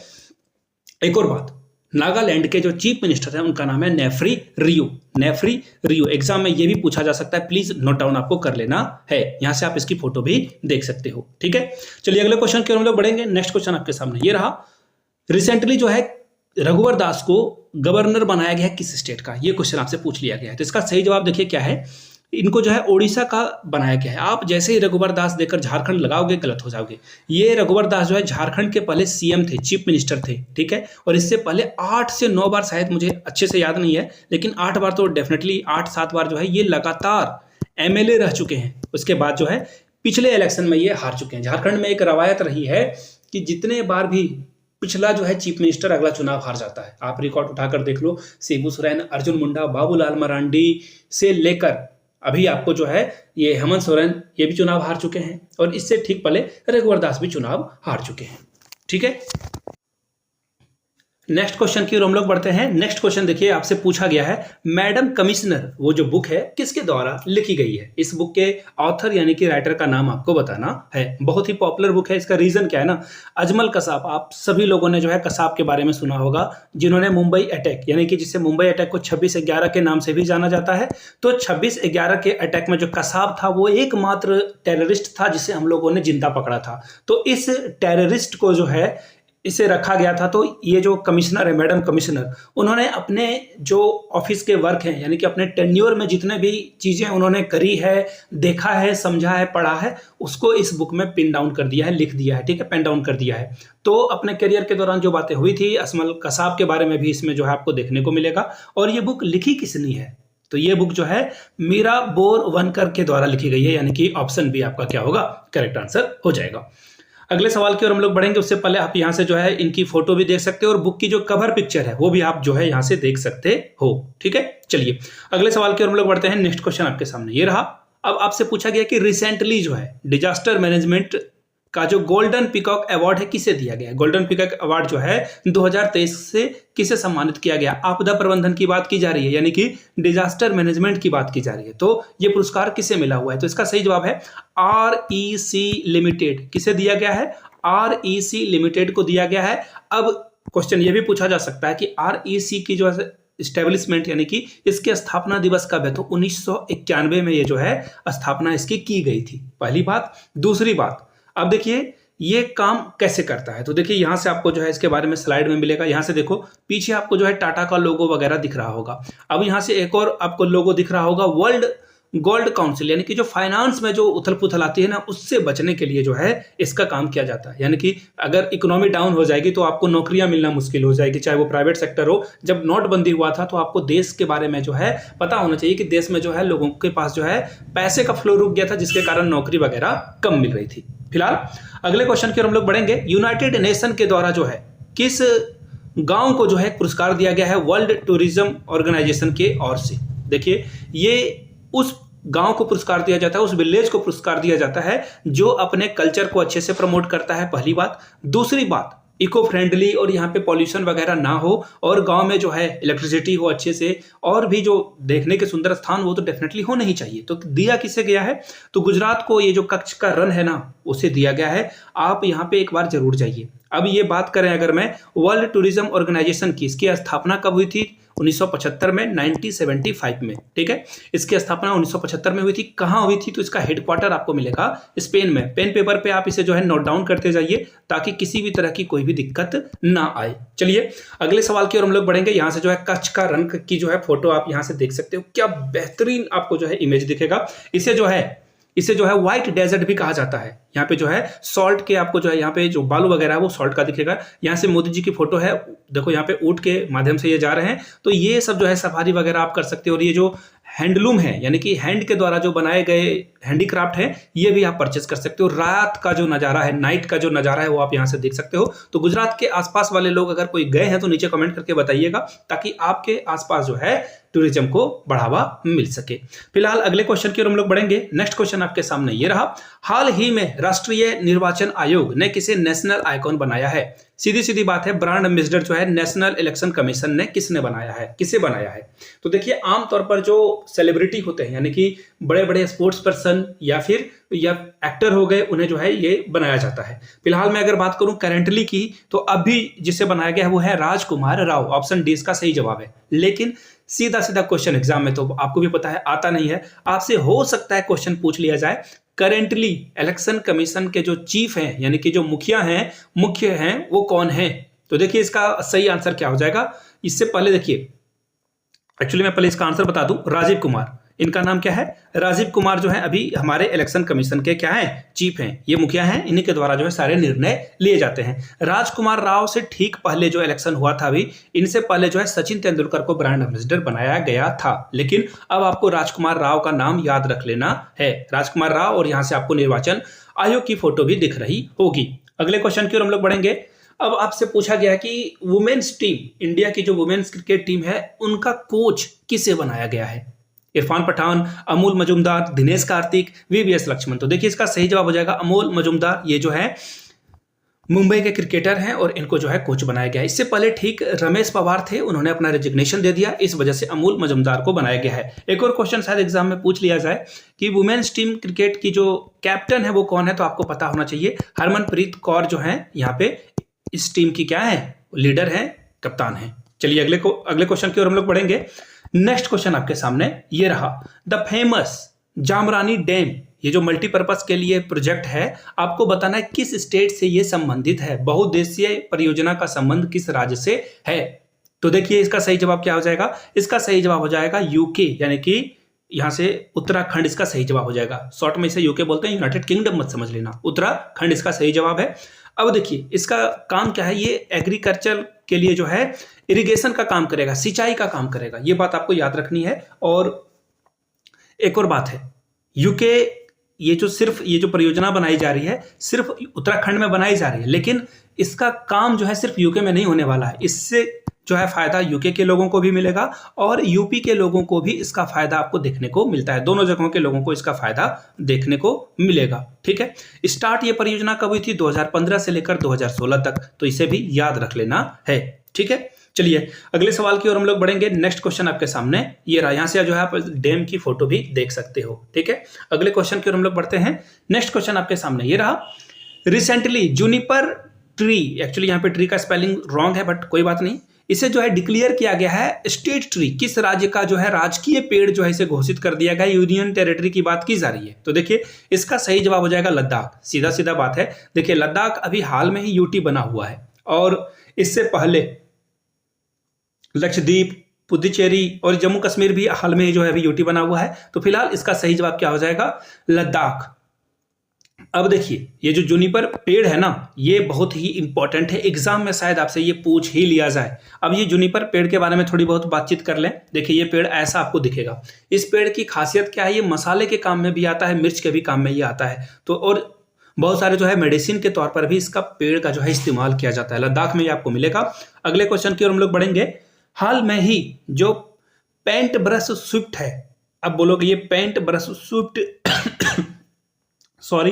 एक और बात, नागालैंड के जो चीफ मिनिस्टर हैं उनका नाम है नेफ्री रियो। नेफ्री रियो एग्जाम में ये भी पूछा जा सकता है, प्लीज नोट डाउन आपको कर लेना है। यहां से आप इसकी फोटो भी देख सकते हो, ठीक है। चलिए अगले क्वेश्चन की ओर हम लोग बढ़ेंगे। नेक्स्ट क्वेश्चन आपके सामने ये रहा, रिसेंटली जो है रघुवर दास को गवर्नर बनाया गया है किस स्टेट का? ये क्वेश्चन आपसे पूछ लिया गया है। तो इसका सही जवाब देखिए क्या है, इनको जो है ओडिशा का बनाया गया है। आप जैसे ही रघुवर दास देकर झारखंड लगाओगे गलत हो जाओगे। ये रघुवर दास जो है झारखंड के पहले सीएम थे, चीफ मिनिस्टर थे, ठीक है। और इससे पहले 8 से 9 बार, शायद मुझे अच्छे से याद नहीं है, लेकिन 8 बार तो डेफिनेटली 8-7 बार जो है ये लगातार एमएलए रह चुके हैं। उसके बाद जो है पिछले इलेक्शन में ये हार चुके हैं। झारखंड में एक रवायत रही है कि जितने बार भी पिछला जो है चीफ मिनिस्टर अगला चुनाव हार जाता है। आप रिकॉर्ड उठाकर देख लो, शिबू सोरेन, अर्जुन मुंडा, बाबूलाल मरांडी से लेकर अभी आपको जो है ये हेमंत सोरेन, ये भी चुनाव हार चुके हैं, और इससे ठीक पहले रघुवर दास भी चुनाव हार चुके हैं, ठीक है। नेक्स्ट क्वेश्चन की ओर हम लोग बढ़ते हैं। नेक्स्ट क्वेश्चन देखिए आपसे पूछा गया है, मैडम कमिश्नर वो जो बुक है किसके द्वारा लिखी गई है? इस बुक के ऑथर यानी कि राइटर का नाम आपको बताना है। बहुत ही पॉपुलर बुक है। इसका रीजन क्या है ना, अजमल कसाब, आप सभी लोगों ने जो है कसाब के बारे में सुना होगा, जिन्होंने मुंबई अटैक यानी कि जिसे मुंबई अटैक को 26/11 के नाम से भी जाना जाता है। तो 26/11 के अटैक में जो कसाब था वो एकमात्र टेररिस्ट था जिसे हम लोगों ने जिंदा पकड़ा था। तो इस टेररिस्ट को जो है इसे रखा गया था। तो ये जो कमिश्नर है, मैडम कमिश्नर, उन्होंने अपने जो ऑफिस के वर्क हैं यानी कि अपने टेन्योर में जितने भी चीजें उन्होंने करी है, देखा है, समझा है, पढ़ा है, उसको इस बुक में पिन डाउन कर दिया है, लिख दिया है, ठीक है, पेन डाउन कर दिया है। तो अपने करियर के दौरान जो बातें हुई थी अजमल कसाब के बारे में भी इसमें जो है आपको देखने को मिलेगा। और ये बुक लिखी किसने है? तो ये बुक जो है मीरा बोरवनकर के द्वारा लिखी गई है, यानी कि ऑप्शन बी आपका क्या होगा, करेक्ट आंसर हो जाएगा। अगले सवाल की ओर हम लोग बढ़ेंगे, उससे पहले आप यहां से जो है इनकी फोटो भी देख सकते हो और बुक की जो कवर पिक्चर है वो भी आप जो है यहां से देख सकते हो, ठीक है। चलिए अगले सवाल की ओर हम लोग बढ़ते हैं। नेक्स्ट क्वेश्चन आपके सामने ये रहा। अब आपसे पूछा गया कि रिसेंटली जो है डिजास्टर मैनेजमेंट का जो गोल्डन पीकॉक अवार्ड है किसे दिया गया है? गोल्डन पीकॉक अवार्ड जो है 2023 से किसे सम्मानित किया गया? आपदा प्रबंधन की बात की जा रही है, यानी कि डिजास्टर मैनेजमेंट की बात की जा रही है। तो ये पुरस्कार किसे मिला हुआ है? तो इसका सही जवाब है REC लिमिटेड। किसे दिया गया है? REC लिमिटेड को दिया गया है। अब क्वेश्चन ये भी पूछा जा सकता है कि REC की जो है इस्टेब्लिशमेंट यानी कि इसके स्थापना दिवस कब है? तो 1991 में ये जो है स्थापना इसकी की गई थी, पहली बात। दूसरी बात, अब देखिए ये काम कैसे करता है। तो देखिए यहां से आपको जो है इसके बारे में स्लाइड में मिलेगा। यहां से देखो पीछे आपको जो है टाटा का लोगो वगैरह दिख रहा होगा। अब यहां से एक और आपको लोगो दिख रहा होगा, वर्ल्ड गोल्ड काउंसिल, यानी कि जो फाइनेंस में जो उथल पुथल आती है ना, उससे बचने के लिए जो है इसका काम किया जाता है। यानी कि अगर इकोनॉमी डाउन हो जाएगी तो आपको नौकरियां मिलना मुश्किल हो जाएगी, चाहे वो प्राइवेट सेक्टर हो। जब नोटबंदी हुआ था तो आपको देश के बारे में जो है पता होना चाहिए कि देश में जो है लोगों के पास जो है पैसे का फ्लो रुक गया था, जिसके कारण नौकरी वगैरह कम मिल रही थी। फिलहाल अगले क्वेश्चन की ओर हम लोग बढ़ेंगे। यूनाइटेड नेशन के द्वारा जो है किस गांव को जो है पुरस्कार दिया गया है वर्ल्ड टूरिज्म ऑर्गेनाइजेशन के ओर से? देखिए ये उस गांव को पुरस्कार दिया जाता है, उस विलेज को पुरस्कार दिया जाता है जो अपने कल्चर को अच्छे से प्रमोट करता है, पहली बात। दूसरी बात, इको फ्रेंडली और यहाँ पे पॉल्यूशन वगैरह ना हो, और गांव में जो है इलेक्ट्रिसिटी हो अच्छे से, और भी जो देखने के सुंदर स्थान वो तो डेफिनेटली होने ही चाहिए। तो दिया किसे गया है? तो गुजरात को ये जो कच्छ का रण है ना, उसे दिया गया है। आप यहाँ पे एक बार जरूर जाइए। अब ये बात करें अगर मैं वर्ल्ड टूरिज्म ऑर्गेनाइजेशन की, इसकी स्थापना कब हुई थी? 1975 में, 1975 में, ठीक है। इसकी स्थापना 1975 में हुई थी। कहाँ हुई थी? तो इसका हेडक्वार्टर आपको मिलेगा स्पेन में। पेन पेपर पे आप इसे जो है नोट डाउन करते जाइए ताकि किसी भी तरह की कोई भी दिक्कत ना आए। चलिए अगले सवाल की ओर हम लोग बढ़ेंगे। यहाँ से जो है कच्छ का रण की जो है फोटो आप यहाँ से देख सकते हो। क्या बेहतरीन आपको जो है इमेज दिखेगा। इसे जो है व्हाइट डेजर्ट भी कहा जाता है। यहाँ पे जो है सॉल्ट के आपको जो है यहाँ पे जो बालू वगैरह है वो सॉल्ट का दिखेगा। यहाँ से मोदी जी की फोटो है, देखो यहाँ पे ऊंट के माध्यम से ये जा रहे हैं। तो ये सब जो है सफारी वगैरह आप कर सकते हो। और ये जो हैंडलूम है यानी कि हैंड के द्वारा जो बनाए गए हैंडीक्राफ्ट है ये भी आप परचेस कर सकते हो। रात का जो नज़ारा है, नाइट का जो नज़ारा है वो आप यहाँ से देख सकते हो। तो गुजरात के आसपास वाले लोग अगर कोई गए हैं तो नीचे कमेंट करके बताइएगा ताकि आपके आसपास जो है टूरिज्म को बढ़ावा मिल सके। फिलहाल अगले क्वेश्चन की ओर हम लोग बढ़ेंगे। नेक्स्ट क्वेश्चन आपके सामने ये रहा। हाल ही में राष्ट्रीय निर्वाचन आयोग ने किसे नेशनल आइकॉन बनाया है? सीधी सीधी बात है, ब्रांड एम्बेसडर जो है नेशनल इलेक्शन कमीशन ने किसने बनाया है, किसे बनाया है? तो देखिए आमतौर पर जो सेलिब्रिटी होते हैं यानी कि बड़े बड़े स्पोर्ट्स पर्सन या एक्टर हो गए, उन्हें जो है ये बनाया जाता है। फिलहाल मैं अगर बात करूं करंटली की तो अभी जिसे बनाया गया है वो है राजकुमार राव। ऑप्शन डी इसका सही जवाब है। लेकिन सीधा सीधा क्वेश्चन एग्जाम में तो आपको भी पता है आता नहीं है। आपसे हो सकता है क्वेश्चन पूछ लिया जाए करेंटली इलेक्शन कमीशन के जो चीफ हैं यानी कि जो मुख्य हैं वो कौन है? तो देखिए इसका सही आंसर क्या हो जाएगा। इससे पहले देखिए, एक्चुअली मैं पहले इसका आंसर बता दूं, राजीव कुमार। इनका नाम क्या है? राजीव कुमार जो है अभी हमारे इलेक्शन कमीशन के क्या है? चीफ हैं। ये मुखिया हैं, इन्हीं के द्वारा जो है सारे निर्णय लिए जाते हैं। राजकुमार राव से ठीक पहले जो इलेक्शन हुआ था अभी, इनसे पहले जो है सचिन तेंदुलकर को ब्रांड एम्बेसडर बनाया गया था। लेकिन अब आपको राजकुमार राव का नाम याद रख लेना है, राजकुमार राव। और यहां से आपको निर्वाचन आयोग की फोटो भी दिख रही होगी। अगले क्वेश्चन की ओर हम लोग बढ़ेंगे। अब आपसे पूछा गया कि वुमेन्स टीम, इंडिया की जो वुमेन्स क्रिकेट टीम है उनका कोच किसे बनाया गया है? इरफान पठान, अमोल मजूमदार, दिनेश कार्तिक, वीवीएस लक्ष्मण। तो देखिए इसका सही जवाब हो जाएगा अमोल मजूमदार। ये जो है मुंबई के क्रिकेटर हैं और इनको जो है कोच बनाया गया है। इससे पहले ठीक रमेश पवार थे, उन्होंने अपना रेजिग्नेशन दे दिया, इस वजह से अमोल मजूमदार को बनाया गया है। एक और क्वेश्चन शायद एग्जाम में पूछ लिया जाए कि वुमेन्स टीम क्रिकेट की जो कैप्टन है वो कौन है? तो आपको पता होना चाहिए हरमनप्रीत कौर जो है यहाँ पे इस टीम की क्या है? लीडर है, कप्तान है। चलिए अगले क्वेश्चन की ओर हम लोग बढ़ेंगे। नेक्स्ट क्वेश्चन आपके सामने ये रहा। द फेमस जामरानी डैम, ये जो मल्टीपर्पज के लिए प्रोजेक्ट है, आपको बताना है किस स्टेट से ये संबंधित है। बहुउद्देशीय परियोजना का संबंध किस राज्य से है? तो देखिए इसका सही जवाब क्या हो जाएगा? इसका सही जवाब हो जाएगा यूके, यानी कि यहां से उत्तराखंड इसका सही जवाब हो जाएगा। शॉर्ट में इसे यूके बोलते हैं, यूनाइटेड किंगडम मत समझ लेना। उत्तराखंड इसका सही जवाब है। अब देखिए इसका काम क्या है, ये एग्रीकल्चर के लिए जो है इरिगेशन का काम करेगा, सिंचाई का काम करेगा, ये बात आपको याद रखनी है। और एक और बात है, यूके ये जो परियोजना बनाई जा रही है सिर्फ उत्तराखंड में बनाई जा रही है, लेकिन इसका काम जो है सिर्फ यूके में नहीं होने वाला है। इससे जो है फायदा यूके के लोगों को भी मिलेगा और यूपी के लोगों को भी इसका फायदा आपको देखने को मिलता है। दोनों जगहों के लोगों को इसका फायदा देखने को मिलेगा। ठीक है, स्टार्ट ये परियोजना कब हुई थी? 2015 से लेकर 2016 तक, तो इसे भी याद रख लेना है। ठीक है, चलिए अगले सवाल की ओर हम लोग बढ़ेंगे। नेक्स्ट क्वेश्चन आपके सामने ये रहा, यहां से जो है आप डैम की फोटो भी देख सकते हो। ठीक है, अगले क्वेश्चन की ओर हम लोग बढ़ते हैं। नेक्स्ट क्वेश्चन आपके सामने ये रहा। रिसेंटली जूनिपर ट्री, एक्चुअली यहाँ पे ट्री का स्पेलिंग रॉन्ग है बट कोई बात नहीं, इसे जो है डिक्लेयर किया गया है स्टेट ट्री। किस राज्य का जो है राजकीय पेड़ जो है इसे घोषित कर दिया गया, यूनियन टेरिटरी की बात की जा रही है। तो देखिए इसका सही जवाब हो जाएगा लद्दाख। सीधा सीधा बात है, देखिए लद्दाख अभी हाल में ही यूटी बना हुआ है और इससे पहले लक्षद्वीप, पुदुचेरी और जम्मू कश्मीर भी हाल में ही जो है अभी यूटी बना हुआ है। तो फिलहाल इसका सही जवाब क्या हो जाएगा? लद्दाख। अब देखिए ये जो जूनिपर पेड़ है ना, ये बहुत ही इंपॉर्टेंट है, एग्जाम में शायद आपसे ये पूछ ही लिया जाए। अब ये जूनिपर पेड़ के बारे में थोड़ी बहुत बातचीत कर लें। देखिए ये पेड़ ऐसा आपको दिखेगा। इस पेड़ की खासियत क्या है? ये मसाले के काम में भी आता है, मिर्च के भी काम में ये आता है। तो और बहुत सारे जो है मेडिसिन के तौर पर भी इसका पेड़ का जो है इस्तेमाल किया जाता है। लद्दाख में ये आपको मिलेगा। अगले क्वेश्चन की ओर हम लोग बढ़ेंगे। हाल में ही जो पेंट ब्रश स्विफ्ट है, अब बोलोगे ये पेंट ब्रश स्विफ्ट सॉरी,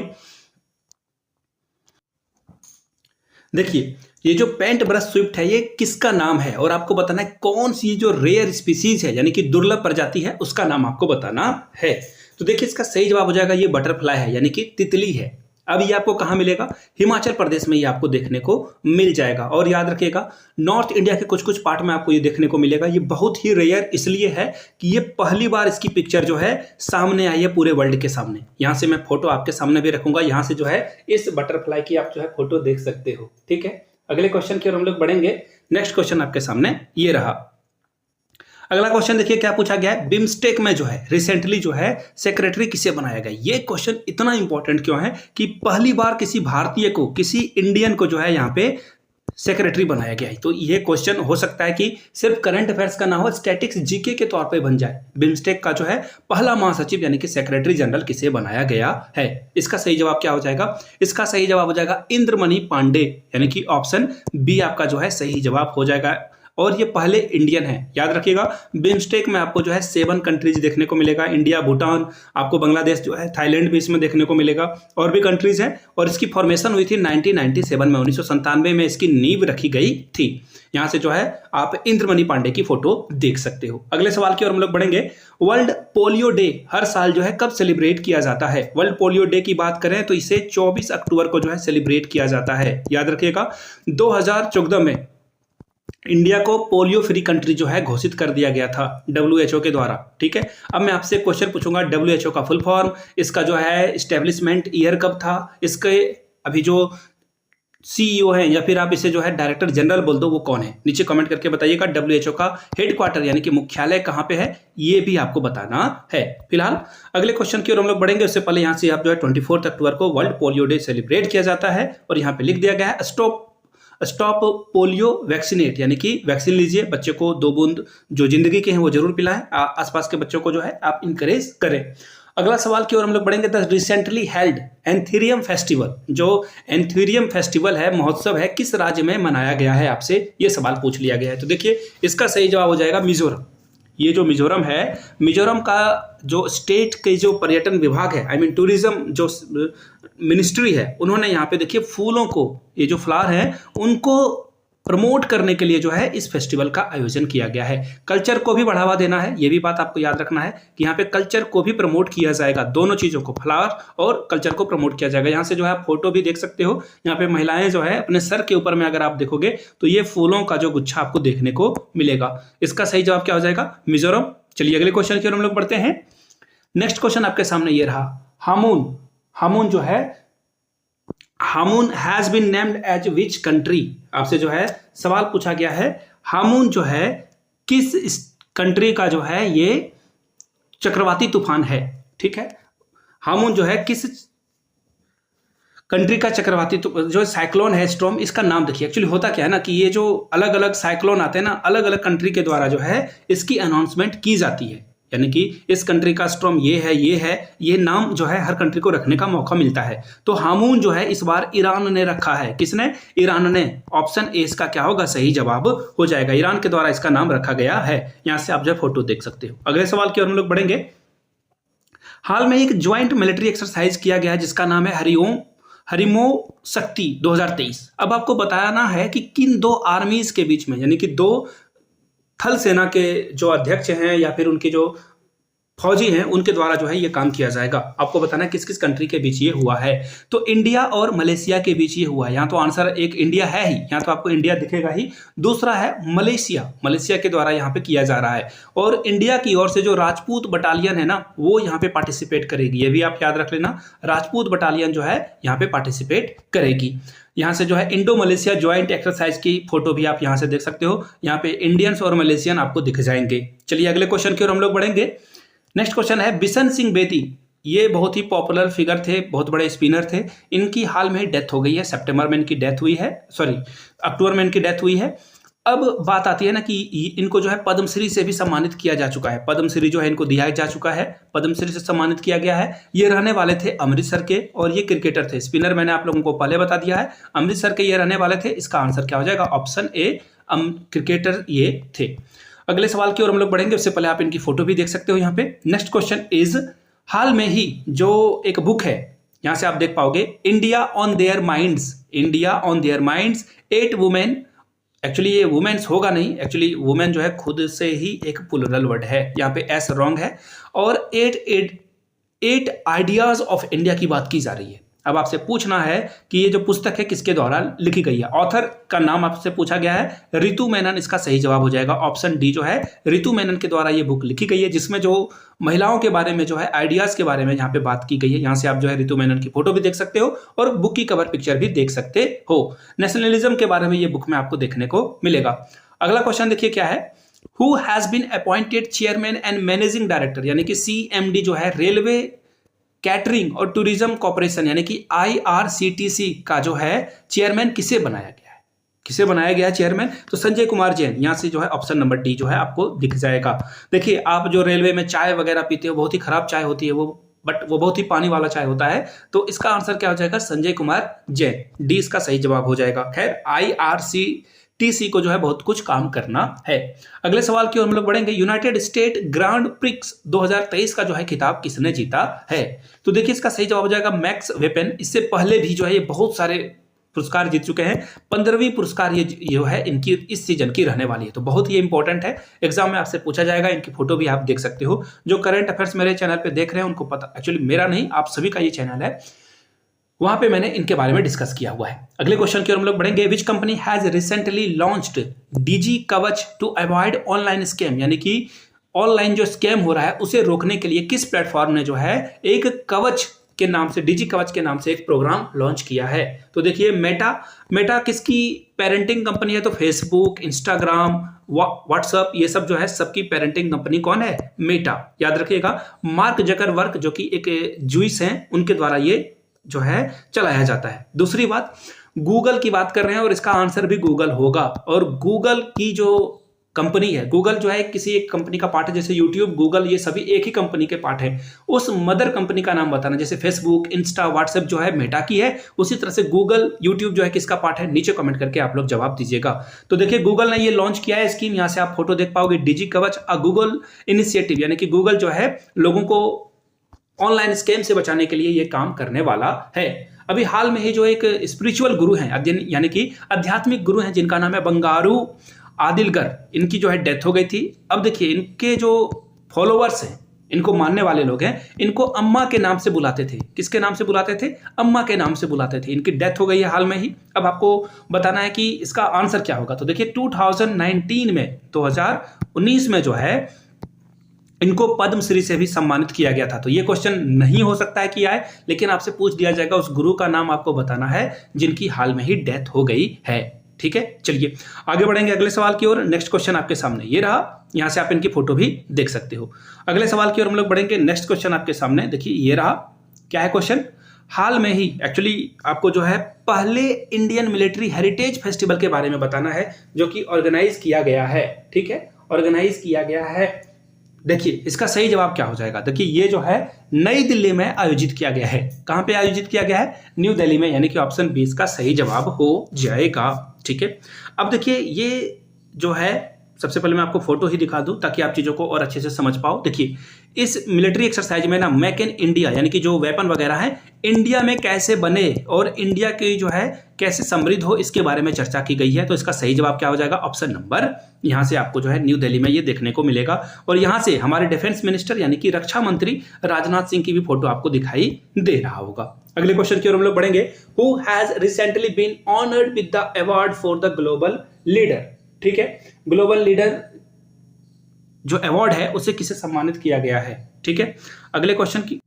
देखिए ये जो पेंट ब्रश स्विफ्ट है ये किसका नाम है और आपको बताना है कौन सी जो रेयर स्पीसीज है यानी कि दुर्लभ प्रजाति है उसका नाम आपको बताना है। तो देखिए इसका सही जवाब हो जाएगा ये बटरफ्लाई है यानी कि तितली है। अब ये आपको कहाँ मिलेगा? हिमाचल प्रदेश में ये आपको देखने को मिल जाएगा। और याद रखिएगा, नॉर्थ इंडिया के कुछ कुछ पार्ट में आपको ये देखने को मिलेगा। ये बहुत ही रेयर इसलिए है कि ये पहली बार इसकी पिक्चर जो है सामने आई है पूरे वर्ल्ड के सामने। यहाँ से मैं फोटो आपके सामने भी रखूंगा, यहाँ से जो है इस बटरफ्लाई की आप जो है फोटो देख सकते हो। ठीक है, अगले क्वेश्चन की ओर हम लोग बढ़ेंगे। नेक्स्ट क्वेश्चन आपके सामने ये रहा। अगला क्वेश्चन देखिए क्या पूछा गया है, बिम्स्टेक में जो है रिसेंटली जो है सेक्रेटरी किसे बनाया गया। ये क्वेश्चन इतना इंपॉर्टेंट क्यों है कि पहली बार किसी भारतीय को, किसी इंडियन को जो है यहाँ पे सेक्रेटरी बनाया गया है। तो ये क्वेश्चन हो सकता है कि सिर्फ करंट अफेयर्स का ना हो, स्टैटिक्स जीके के तौर पे बन जाए। बिम्स्टेक का जो है पहला महासचिव यानी कि सेक्रेटरी जनरल किसे बनाया गया है। इसका सही जवाब क्या हो जाएगा? इसका सही जवाब हो जाएगा इंद्रमणि पांडे, यानी कि ऑप्शन बी आपका जो है सही जवाब हो जाएगा। और ये पहले इंडियन है। याद रखिएगा, बिम्स्टेक में आपको जो है 7 कंट्रीज देखने को मिलेगा। इंडिया, भूटान, आपको बांग्लादेश जो है, थाईलैंड भी इसमें देखने को मिलेगा, और भी कंट्रीज हैं। और इसकी फॉर्मेशन हुई थी 1997 में, 1997 में इसकी नींव रखी गई थी। यहाँ से जो है आप इंद्रमणि पांडे की फोटो देख सकते हो। अगले सवाल की ओर हम लोग बढ़ेंगे। वर्ल्ड पोलियो डे हर साल जो है कब सेलिब्रेट किया जाता है? वर्ल्ड पोलियो डे की बात करें तो इसे 24 अक्टूबर को जो है सेलिब्रेट किया जाता है। याद रखिएगा, 2014 में इंडिया को पोलियो फ्री कंट्री जो है घोषित कर दिया गया था WHO के द्वारा। ठीक है, अब मैं आपसे क्वेश्चन पूछूंगा, WHO का फुल फॉर्म, इसका जो है एस्टेब्लिशमेंट ईयर कब था, इसके अभी जो CEO है या फिर आप इसे जो है डायरेक्टर जनरल बोल दो, वो कौन है? नीचे कमेंट करके बताइएगा। WHO का हेडक्वार्टर यानी कि मुख्यालय कहाँ पे है, ये भी आपको बताना है। फिलहाल अगले क्वेश्चन की ओर हम लोग बढ़ेंगे। उससे पहले यहाँ से आप जो है 24 अक्टूबर को वर्ल्ड पोलियो डे सेलिब्रेट किया जाता है, और यहाँ पे लिख दिया गया है स्टॉप पोलियो वैक्सीनेट, यानी कि वैक्सीन लीजिए, बच्चे को 2 बूंद जो जिंदगी के हैं वो जरूर पिलाएं, आसपास के बच्चों को जो है आप इंकरेज करें। अगला सवाल की ओर हम लोग बढ़ेंगे। द रिसेंटली हेल्ड एंथीरियम फेस्टिवल, जो एंथीरियम फेस्टिवल है, महोत्सव है, किस राज्य में मनाया गया है? आपसे ये सवाल पूछ लिया गया है। तो देखिए इसका सही जवाब हो जाएगा मिजोरम। ये जो मिजोरम है, मिजोरम का जो स्टेट के जो पर्यटन विभाग है, आई मीन टूरिज्म जो मिनिस्ट्री है, उन्होंने यहाँ पे देखिए फूलों को, ये जो फ्लावर है उनको प्रमोट करने के लिए जो है इस फेस्टिवल का आयोजन किया गया है। कल्चर को भी बढ़ावा देना है, ये भी बात आपको याद रखना है कि यहाँ पे कल्चर को भी प्रमोट किया जाएगा। दोनों चीज़ों को, फ्लावर और कल्चर को प्रमोट किया जाएगा। यहाँ से जो है आप फोटो भी देख सकते हो। यहाँ पे महिलाएं जो है अपने सर के ऊपर में अगर आप देखोगे तो ये फूलों का जो गुच्छा आपको देखने को मिलेगा। इसका सही जवाब क्या हो जाएगा? मिजोरम। चलिए अगले क्वेश्चन की ओर हम लोग बढ़ते हैं। नेक्स्ट क्वेश्चन आपके सामने ये रहा। हामून, हामून जो है, Hamoon has been named as which country? आपसे जो है सवाल पूछा गया है, हामून जो है किस कंट्री का जो है ये चक्रवाती तूफान है। ठीक है, हामून जो है किस कंट्री का चक्रवाती जो साइक्लोन है, स्टॉर्म, इसका नाम देखिए। एक्चुअली होता क्या है ना कि ये जो अलग अलग साइक्लोन आते हैं ना, अलग अलग कंट्री के द्वारा जो है इसकी अनाउंसमेंट की जाती है, यानी कि इस कंट्री का स्टॉर्म ये है, ये है, ये नाम जो है हर कंट्री को रखने का मौका मिलता है। तो हामून जो है इस बार ईरान ने रखा है। किसने? ईरान ने। ऑप्शन ए इसका क्या होगा? सही जवाब हो जाएगा। ईरान के द्वारा इसका नाम रखा गया है। यहां से आप जो फोटो देख सकते हो। अगले सवाल की ओर हम लोग बढ़ेंगे। हाल में एक ज्वाइंट मिलिट्री एक्सरसाइज किया गया है जिसका नाम है हरिमो शक्ति 2023। अब आपको बताना है कि किन 2 आर्मीज के बीच में, यानी कि 2 थल सेना के जो अध्यक्ष हैं या फिर उनके जो फौजी हैं उनके द्वारा जो है ये काम किया जाएगा। आपको बताना है किस किस कंट्री के बीच ये हुआ है। तो इंडिया और मलेशिया के बीच ये हुआ है। यहाँ तो आंसर एक इंडिया है ही, यहाँ तो आपको इंडिया दिखेगा ही। दूसरा है मलेशिया, मलेशिया के द्वारा यहाँ पे किया जा रहा है। और इंडिया की ओर से जो राजपूत बटालियन है ना, वो यहाँ पे पार्टिसिपेट करेगी। ये भी आप याद रख लेना, राजपूत बटालियन जो है यहाँ पे पार्टिसिपेट करेगी। यहाँ से जो है इंडो मलेशिया ज्वाइंट एक्सरसाइज की फोटो भी आप यहाँ से देख सकते हो। यहाँ पे इंडियंस और मलेशियन आपको दिख जाएंगे। चलिए अगले क्वेश्चन की ओर हम लोग बढ़ेंगे। नेक्स्ट क्वेश्चन है बिशन सिंह बेदी। ये बहुत ही पॉपुलर फिगर थे, बहुत बड़े स्पिनर थे। इनकी हाल में डेथ हो गई है, सितंबर में इनकी डेथ हुई है, अक्टूबर में इनकी डेथ हुई है। अब बात आती है ना कि इनको जो है पद्मश्री से भी सम्मानित किया जा चुका है। पद्मश्री जो है इनको दिया जा चुका है, पद्मश्री से सम्मानित किया गया है। ये रहने वाले थे अमृतसर के और ये क्रिकेटर थे। स्पिनर मैंने आप लोगों को पहले बता दिया है, अमृतसर के ये रहने वाले थे। इसका आंसर क्या हो जाएगा? ऑप्शन ए, क्रिकेटर ये थे। अगले सवाल की ओर हम लोग बढ़ेंगे, उससे पहले आप इनकी फोटो भी देख सकते हो यहाँ पे। नेक्स्ट क्वेश्चन इज, हाल में ही जो एक बुक है, यहां से आप देख पाओगे, India on their minds, India on their minds 8 women. Actually ये वुमेन्स होगा नहीं, एक्चुअली वुमेन जो है खुद से ही एक प्लूरल वर्ड है, यहाँ पे एस रॉन्ग है। और 8 आइडियाज ऑफ इंडिया की बात की जा रही है। अब आपसे पूछना है कि ये जो पुस्तक है किसके द्वारा लिखी गई है। ऑथर का नाम आपसे पूछा गया है रितु मेनन, इसका सही जवाब हो जाएगा ऑप्शन डी जो है रितु मेनन के द्वारा ये बुक लिखी गई है, जिसमें जो महिलाओं के बारे में जो है आइडियाज के बारे में यहाँ पे बात की गई है। यहाँ से आप जो है रितु मेनन की फोटो भी देख सकते हो और बुक की कवर पिक्चर भी देख सकते हो। नेशनलिज्म के बारे में ये बुक में आपको देखने को मिलेगा। अगला क्वेश्चन देखिए क्या है, who has been appointed chairman and managing director, यानी कि CMD जो है रेलवे कैटरिंग और टूरिज्म कॉर्पोरेशन यानी कि IRCTC का जो है चेयरमैन किसे बनाया गया है, किसे बनाया गया है चेयरमैन? तो संजय कुमार जैन। यहां से जो है ऑप्शन नंबर डी जो है आपको दिख जाएगा। देखिए आप जो रेलवे में चाय वगैरह पीते हो, बहुत ही खराब चाय होती है वो, बट वो बहुत ही पानी वाला चाय होता है, तो इसका आंसर क्या हो जाएगा? संजय कुमार जैन, डी इसका सही जवाब हो जाएगा। खैर IRCTC को जो है बहुत कुछ काम करना है। अगले सवाल की ओर हम लोग बढ़ेंगे, यूनाइटेड स्टेट ग्रांड प्रिक्स 2023 का जो है खिताब किसने जीता है? तो देखिए इसका सही जवाब हो जाएगा मैक्स वेपन। इससे पहले भी जो है ये बहुत सारे पुरस्कार जीत चुके हैं। 15वीं पुरस्कार ये जो है इनकी इस सीजन की रहने वाली है, तो बहुत ही इंपॉर्टेंट है, एग्जाम में आपसे पूछा जाएगा। इनकी फोटो भी आप देख सकते हो। जो करंट अफेयर्स मेरे चैनल पे देख रहे हैं उनको पता, एक्चुअली मेरा नहीं आप सभी का ये चैनल है, वहां पे मैंने इनके बारे में डिस्कस किया हुआ है। अगले क्वेश्चन की ओर हम लोग बढ़ेंगे, which company has recently launched DG कवच टू अवॉइड ऑनलाइन स्कैम, यानी कि ऑनलाइन जो स्कैम हो रहा है उसे रोकने के लिए किस प्लेटफॉर्म ने जो है एक कवच के नाम से, DG कवच के नाम से एक प्रोग्राम लॉन्च किया है? तो देखिए मेटा किसकी पेरेंटिंग कंपनी है? तो फेसबुक, इंस्टाग्राम, व्हाट्सएप, ये सब जो है सबकी पेरेंटिंग कंपनी कौन है? मेटा। याद रखिएगा, मार्क जकरबर्ग जो कि एक जूइस हैं, उनके द्वारा ये जो है चलाया जाता है। दूसरी बात, गूगल की बात कर रहे हैं और इसका आंसर भी गूगल होगा। और गूगल की जो कंपनी है, गूगल जो है किसी एक कंपनी का पार्ट है, जैसे यूट्यूब, गूगल, ये सभी एक ही कंपनी के पार्ट है। उस मदर कंपनी का नाम बताना, जैसे फेसबुक, इंस्टा, व्हाट्सएप जो है मेटा की है, उसी तरह से गूगल, यूट्यूब जो है किसका पार्ट है? नीचे कमेंट करके आप लोग जवाब दीजिएगा। तो देखिए गूगल ने ये लॉन्च किया है स्कीम, यहाँ से आप फोटो देख पाओगे, DG कवच अ गूगल इनिशिएटिव, यानी कि गूगल जो है लोगों को ऑनलाइन स्कैम से बचाने के लिए ये काम करने वाला है। अभी हाल में ही जो एक स्पिरिचुअल गुरु हैं, यानी कि आध्यात्मिक गुरु हैं, जिनका नाम है बंगारू आदिलगर, इनकी जो है डेथ हो गई थी। अब देखिए इनके जो फॉलोअर्स हैं, इनको मानने वाले लोग हैं, इनको अम्मा के नाम से बुलाते थे। किसके नाम से बुलाते थे? अम्मा के नाम से बुलाते थे। इनकी डेथ हो गई है हाल में ही। अब आपको बताना है कि इसका आंसर क्या होगा। तो देखिए 2019 में जो है इनको पद्मश्री से भी सम्मानित किया गया था। तो ये क्वेश्चन नहीं हो सकता है कि आए, लेकिन आपसे पूछ दिया जाएगा, उस गुरु का नाम आपको बताना है जिनकी हाल में ही डेथ हो गई है। ठीक है, चलिए आगे बढ़ेंगे अगले सवाल की ओर। नेक्स्ट क्वेश्चन आपके सामने ये रहा, यहां से आप इनकी फोटो भी देख सकते हो। अगले सवाल की ओर हम लोग बढ़ेंगे। नेक्स्ट क्वेश्चन आपके सामने देखिए ये रहा। क्या है क्वेश्चन? हाल में ही एक्चुअली आपको जो है पहले इंडियन मिलिट्री हेरिटेज फेस्टिवल के बारे में बताना है, जो कि ऑर्गेनाइज किया गया है। ठीक है, ऑर्गेनाइज किया गया है। देखिए इसका सही जवाब क्या हो जाएगा? देखिए ये जो है नई दिल्ली में आयोजित किया गया है। कहां पे आयोजित किया गया है? न्यू दिल्ली में, यानी कि ऑप्शन 20 का सही जवाब हो जाएगा। ठीक है, अब देखिए ये जो है, सबसे पहले मैं आपको फोटो ही दिखा दूं ताकि आप चीजों को और अच्छे से समझ पाओ। देखिए इस मिलिट्री एक्सरसाइज में ना मेक इन इंडिया, यानी कि जो वेपन वगैरह है इंडिया में कैसे बने और इंडिया की जो है कैसे समृद्ध हो, इसके बारे में चर्चा की गई है। तो इसका सही जवाब क्या हो जाएगा? ऑप्शन नंबर, यहां से आपको जो है न्यू दिल्ली में ये देखने को मिलेगा। और यहां से हमारे डिफेंस मिनिस्टर यानी कि रक्षा मंत्री राजनाथ सिंह की भी फोटो आपको दिखाई दे रहा होगा। अगले क्वेश्चन की ओर हम लोग बढ़ेंगे। Who has recently been honoured with the award for the global leader? ठीक है, ग्लोबल लीडर जो अवार्ड है उसे किसे सम्मानित किया गया है? ठीक है, अगले क्वेश्चन की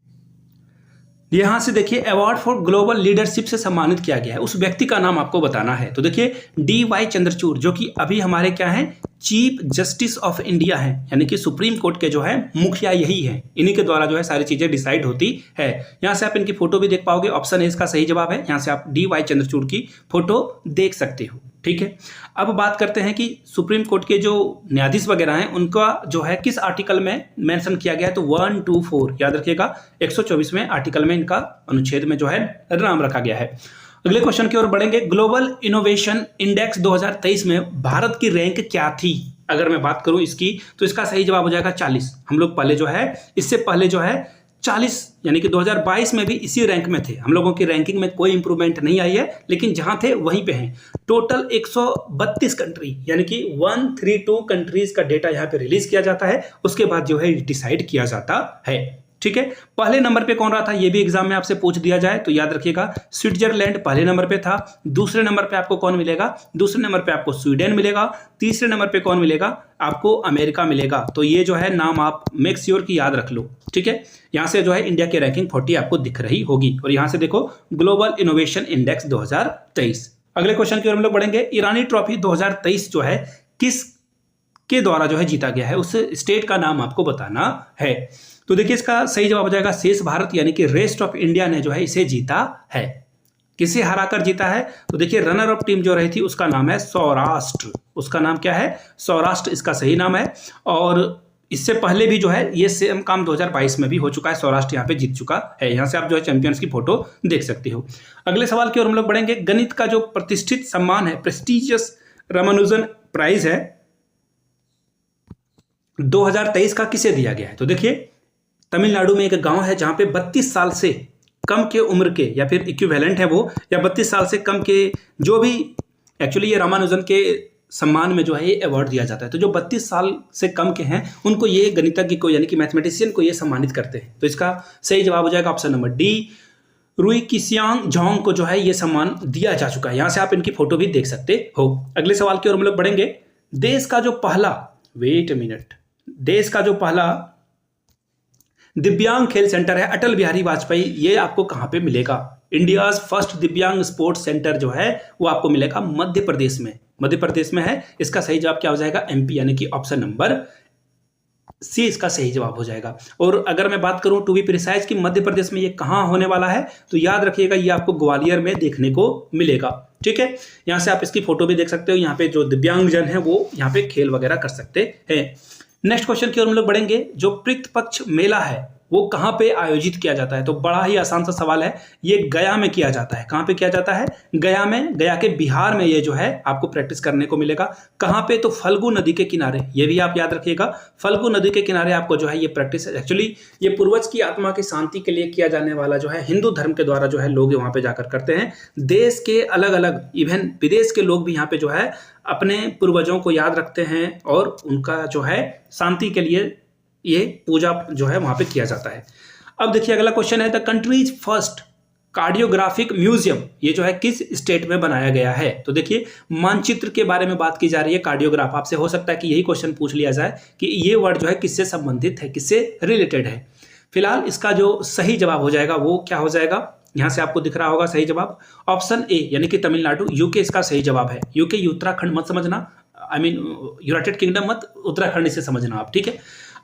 यहां से देखिए अवार्ड फॉर ग्लोबल लीडरशिप से सम्मानित किया गया है, उस व्यक्ति का नाम आपको बताना है। तो देखिए DY चंद्रचूड़, जो कि अभी हमारे क्या है? चीफ जस्टिस ऑफ इंडिया है, यानी कि सुप्रीम कोर्ट के जो है मुखिया यही है। इन्हीं के द्वारा जो है सारी चीजें डिसाइड होती है। यहां से आप इनकी फोटो भी देख पाओगे, ऑप्शन ए इसका सही जवाब है। यहां से आप DY चंद्रचूड़ की फोटो देख सकते हो। ठीक है, अब बात करते हैं कि सुप्रीम कोर्ट के जो न्यायाधीश वगैरह हैं उनका जो है किस आर्टिकल में मेंशन किया गया है? तो 124, याद रखिएगा 124वें आर्टिकल में इनका अनुच्छेद में जो है नाम रखा गया है। अगले क्वेश्चन की ओर बढ़ेंगे। ग्लोबल इनोवेशन इंडेक्स 2023 में भारत की रैंक क्या थी? अगर मैं बात करूं इसकी, तो इसका सही जवाब हो जाएगा 40। हम लोग पहले जो है, इससे पहले जो है 40, यानी कि 2022 में भी इसी रैंक में थे। हम लोगों की रैंकिंग में कोई इंप्रूवमेंट नहीं आई है, लेकिन जहां थे वहीं पे हैं। टोटल 132 कंट्री, यानी कि 132 कंट्रीज का डेटा यहाँ पे रिलीज किया जाता है, उसके बाद जो है डिसाइड किया जाता है। ठीक है। पहले नंबर पे कौन रहा था, ये भी एग्जाम में आपसे पूछ दिया जाए तो याद रखिएगा, स्विट्जरलैंड पहले नंबर पे था। दूसरे नंबर पे आपको कौन मिलेगा, दूसरे नंबर पे आपको स्वीडन मिलेगा। तीसरे नंबर पे कौन मिलेगा, आपको अमेरिका मिलेगा। तो ये जो है नाम आप मेक श्योर की याद रख लो, ठीक है। यहाँ से जो है इंडिया की रैंकिंग 40 आपको दिख रही होगी। और यहाँ से देखो ग्लोबल इनोवेशन इंडेक्स 2023। अगले क्वेश्चन की ओर हम लोग बढ़ेंगे। ईरानी ट्रॉफी 2023 जो है किस के द्वारा जो है जीता गया है, उस स्टेट का नाम आपको बताना है। तो देखिए इसका सही जवाब हो जाएगा शेष भारत, यानी कि रेस्ट ऑफ इंडिया ने जो है इसे जीता है। किसे हराकर जीता है, तो देखिए रनर अप टीम जो रही थी उसका नाम है सौराष्ट्र। उसका नाम क्या है, सौराष्ट्र इसका सही नाम है। और इससे पहले भी जो है ये सेम काम 2022 में भी हो चुका है, सौराष्ट्र यहाँ पे जीत चुका है। यहाँ से आप जो है चैंपियंस की फोटो देख सकते हो। अगले सवाल की ओर हम लोग बढ़ेंगे। गणित का जो प्रतिष्ठित सम्मान है, प्रेस्टिजियस रामानुजन प्राइज है, 2023 का किसे दिया गया है। तो देखिए तमिलनाडु में एक गांव है जहां पे 32 साल से कम के उम्र के, या फिर इक्विवेलेंट है वो, या 32 साल से कम के जो भी, एक्चुअली ये रामानुजन के सम्मान में जो है ये अवार्ड दिया जाता है। तो जो 32 साल से कम के हैं उनको ये गणितज्ञ को, यानी कि मैथमेटिशियन को ये सम्मानित करते हैं। तो इसका सही जवाब हो जाएगा ऑप्शन नंबर डी, रुई किसियांग जोंग को जो है ये सम्मान दिया जा चुका है। यहां से आप इनकी फोटो भी देख सकते हो। अगले सवाल की ओर हम लोग बढ़ेंगे। देश का जो पहला, वेट अ मिनट, देश का जो पहला दिव्यांग खेल सेंटर है अटल बिहारी वाजपेयी, ये आपको कहां पे मिलेगा। इंडियाज फर्स्ट दिव्यांग स्पोर्ट्स सेंटर जो है वो आपको मिलेगा मध्य प्रदेश में, मध्य प्रदेश में है। इसका सही जवाब क्या हो जाएगा, एमपी, यानी कि ऑप्शन नंबर सी इसका सही जवाब हो जाएगा। और अगर मैं बात करूं टू बी प्रिसाइज कि मध्य प्रदेश में ये कहां होने वाला है, तो याद रखिएगा ये आपको ग्वालियर में देखने को मिलेगा, ठीक है। यहां से आप इसकी फोटो भी देख सकते हो। यहाँ पे जो दिव्यांगजन है वो यहाँ पे खेल वगैरह कर सकते हैं। नेक्स्ट क्वेश्चन की ओर हम लोग बढ़ेंगे। जो पितृपक्ष मेला है वो कहाँ पे आयोजित किया जाता है, तो बड़ा ही आसान सा सवाल है। ये गया में किया जाता है। कहाँ पे किया जाता है, गया में, गया के बिहार में ये जो है आपको प्रैक्टिस करने को मिलेगा। कहाँ पे, तो फल्गु नदी के किनारे, ये भी आप याद रखिएगा। फल्गु नदी के किनारे आपको जो है ये प्रैक्टिस, एक्चुअली ये पूर्वज की आत्मा की शांति के लिए किया जाने वाला जो है हिंदू धर्म के द्वारा जो है लोग वहाँ पे जाकर करते हैं। देश के अलग अलग, इवन विदेश के लोग भी यहाँ पे जो है अपने पूर्वजों को याद रखते हैं और उनका जो है शांति के लिए ये पूजा जो है वहां पे किया जाता है। अब देखिए अगला क्वेश्चन है, the countries first cardiographic museum, ये जो है किस स्टेट में बनाया गया है। तो देखिए मानचित्र के बारे में बात की जा रही है। कार्डियोग्राफ, आपसे हो सकता है कि यही क्वेश्चन पूछ लिया जाए कि ये वर्ड जो है किससे संबंधित है, किससे रिलेटेड है। फिलहाल इसका जो सही जवाब हो जाएगा वो क्या हो जाएगा, यहां से आपको दिख रहा होगा सही जवाब ऑप्शन ए, यानी कि तमिलनाडु। यूके इसका सही जवाब है। यूके उत्तराखंड मत समझना, आई मीन यूनाइटेड किंगडम मत, उत्तराखंड इसे समझना आप, ठीक है।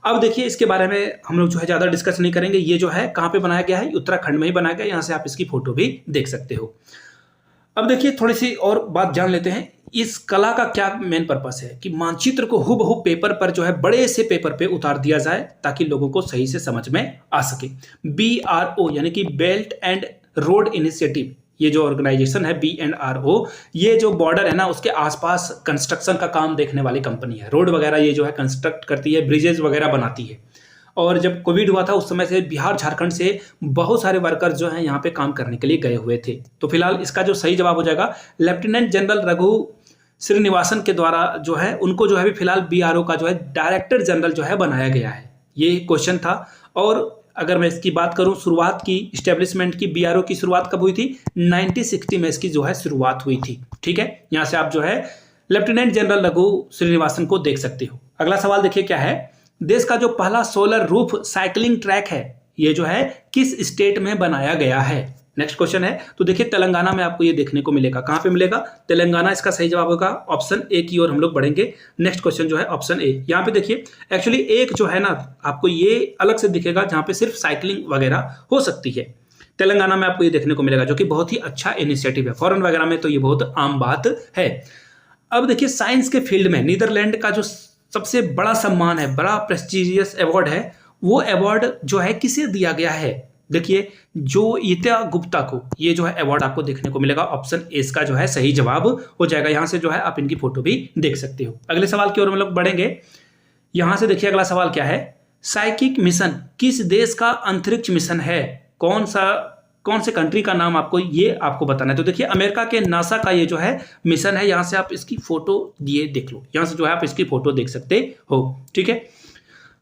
अब देखिए इसके बारे में हम लोग जो है ज्यादा डिस्कस नहीं करेंगे। ये जो है कहां पे बनाया गया है, उत्तराखंड में ही बनाया गया है। यहां से आप इसकी फोटो भी देख सकते हो। अब देखिए थोड़ी सी और बात जान लेते हैं। इस कला का क्या मेन पर्पस है कि मानचित्र को हूबहू पेपर पर जो है बड़े से पेपर पे उतार दिया जाए ताकि लोगों को सही से समझ में आ सके। BRO यानी कि बेल्ट एंड रोड इनिशिएटिव, ये जो ऑर्गेनाइजेशन है BNRO, ये जो बॉर्डर है ना उसके आसपास कंस्ट्रक्शन का काम देखने वाली कंपनी है। रोड वगैरह ये जो है कंस्ट्रक्ट करती है, ब्रिजेज वगैरह बनाती है। और जब कोविड हुआ था उस समय से बिहार झारखंड से बहुत सारे वर्कर्स जो हैं यहाँ पे काम करने के लिए गए हुए थे। तो फिलहाल इसका जो सही जवाब हो जाएगा, लेफ्टिनेंट जनरल रघु श्रीनिवासन के द्वारा जो है उनको जो है भी फिलहाल BRO का जो है डायरेक्टर जनरल जो है बनाया गया है। ये क्वेश्चन था। और अगर मैं इसकी बात करूं शुरुआत की, इस्टेब्लिशमेंट की, BRO की शुरुआत कब हुई थी, 1960 में इसकी जो है शुरुआत हुई थी, ठीक है। यहां से आप जो है लेफ्टिनेंट जनरल रघु श्रीनिवासन को देख सकते हो। अगला सवाल देखिए क्या है, देश का जो पहला सोलर रूफ साइकिलिंग ट्रैक है ये जो है किस स्टेट में बनाया गया है। नेक्स्ट क्वेश्चन है, तो देखिए तेलंगाना में आपको ये देखने को मिलेगा। कहां पे मिलेगा, तेलंगाना इसका सही जवाब होगा। ऑप्शन ए की ओर हम लोग बढ़ेंगे। नेक्स्ट क्वेश्चन जो है ऑप्शन ए। यहाँ पे देखिए एक्चुअली एक जो है ना आपको ये अलग से दिखेगा जहां पे सिर्फ साइकिलिंग वगैरह हो सकती है। तेलंगाना में आपको ये देखने को मिलेगा जो कि बहुत ही अच्छा इनिशिएटिव है। फॉरेन वगैरह में तो ये बहुत आम बात है। अब देखिए साइंस के फील्ड में नीदरलैंड का जो सबसे बड़ा सम्मान है, बड़ा प्रेस्टिजियस अवार्ड है, वो अवार्ड जो है किसे दिया गया है। देखिए जोयिता गुप्ता को ये जो है अवार्ड आपको देखने को मिलेगा। ऑप्शन ए इसका जो है सही जवाब हो जाएगा। यहां से जो है आप इनकी फोटो भी देख सकते हो। अगले सवाल की ओर हम लोग बढ़ेंगे। यहां से देखिए अगला सवाल क्या है, साइकिक मिशन किस देश का अंतरिक्ष मिशन है। कौन से कंट्री का नाम आपको बताना है। तो देखिए अमेरिका के नासा का ये जो है मिशन है। यहां से आप इसकी फोटो दिए देख लो। यहां से जो है आप इसकी फोटो देख सकते हो, ठीक है।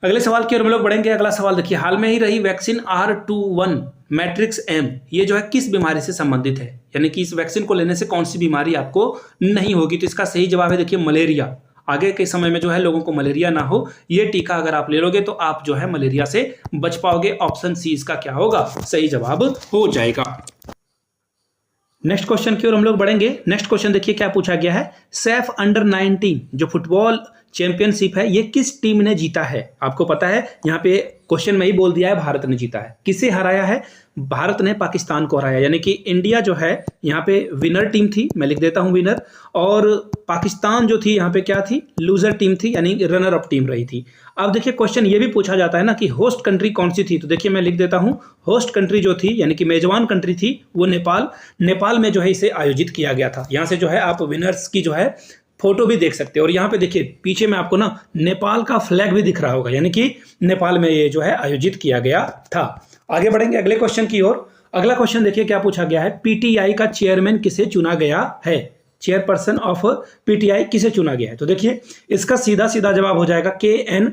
अगले सवाल की ओर हम लोग बढ़ेंगे। अगला सवाल देखिए, हाल में ही रही वैक्सीन R21 मैट्रिक्स एम, ये जो है किस बीमारी से संबंधित है, यानी कि इस वैक्सीन को लेने से कौन सी बीमारी आपको नहीं होगी। तो इसका सही जवाब है देखिए मलेरिया। आगे के समय में जो है लोगों को मलेरिया ना हो, ये टीका अगर आप ले लोगे तो आप जो है मलेरिया से बच पाओगे। ऑप्शन सी इसका क्या होगा, सही जवाब हो जाएगा। नेक्स्ट क्वेश्चन की ओर हम लोग बढ़ेंगे। नेक्स्ट क्वेश्चन देखिए क्या पूछा गया है, सैफ अंडर 19 जो फुटबॉल चैंपियनशिप है ये किस टीम ने जीता है। आपको पता है यहाँ पे क्वेश्चन में ही बोल दिया है भारत ने जीता है। किसे हराया है, भारत ने पाकिस्तान को हराया, यानी कि इंडिया जो है यहाँ पे विनर टीम थी, मैं लिख देता हूँ विनर, और पाकिस्तान जो थी यहाँ पे क्या थी, लूजर टीम थी, यानी रनर अप टीम रही थी। अब देखिए क्वेश्चन ये भी पूछा जाता है ना कि होस्ट कंट्री कौन सी थी, तो देखिए मैं लिख देता हूँ होस्ट कंट्री जो थी यानी कि मेजबान कंट्री थी वो नेपाल में जो है इसे आयोजित किया गया था। यहाँ से जो है आप विनर्स की जो है फोटो भी देख सकते हो, और यहाँ पे देखिए पीछे में आपको ना नेपाल का फ्लैग भी दिख रहा होगा, यानी कि नेपाल में ये जो है आयोजित किया गया था। आगे बढ़ेंगे अगले क्वेश्चन की ओर। अगला क्वेश्चन देखिए क्या पूछा गया है, पीटीआई का चेयरमैन किसे चुना गया है, चेयरपर्सन ऑफ पीटीआई किसे चुना गया है। तो देखिए इसका सीधा सीधा जवाब हो जाएगा KN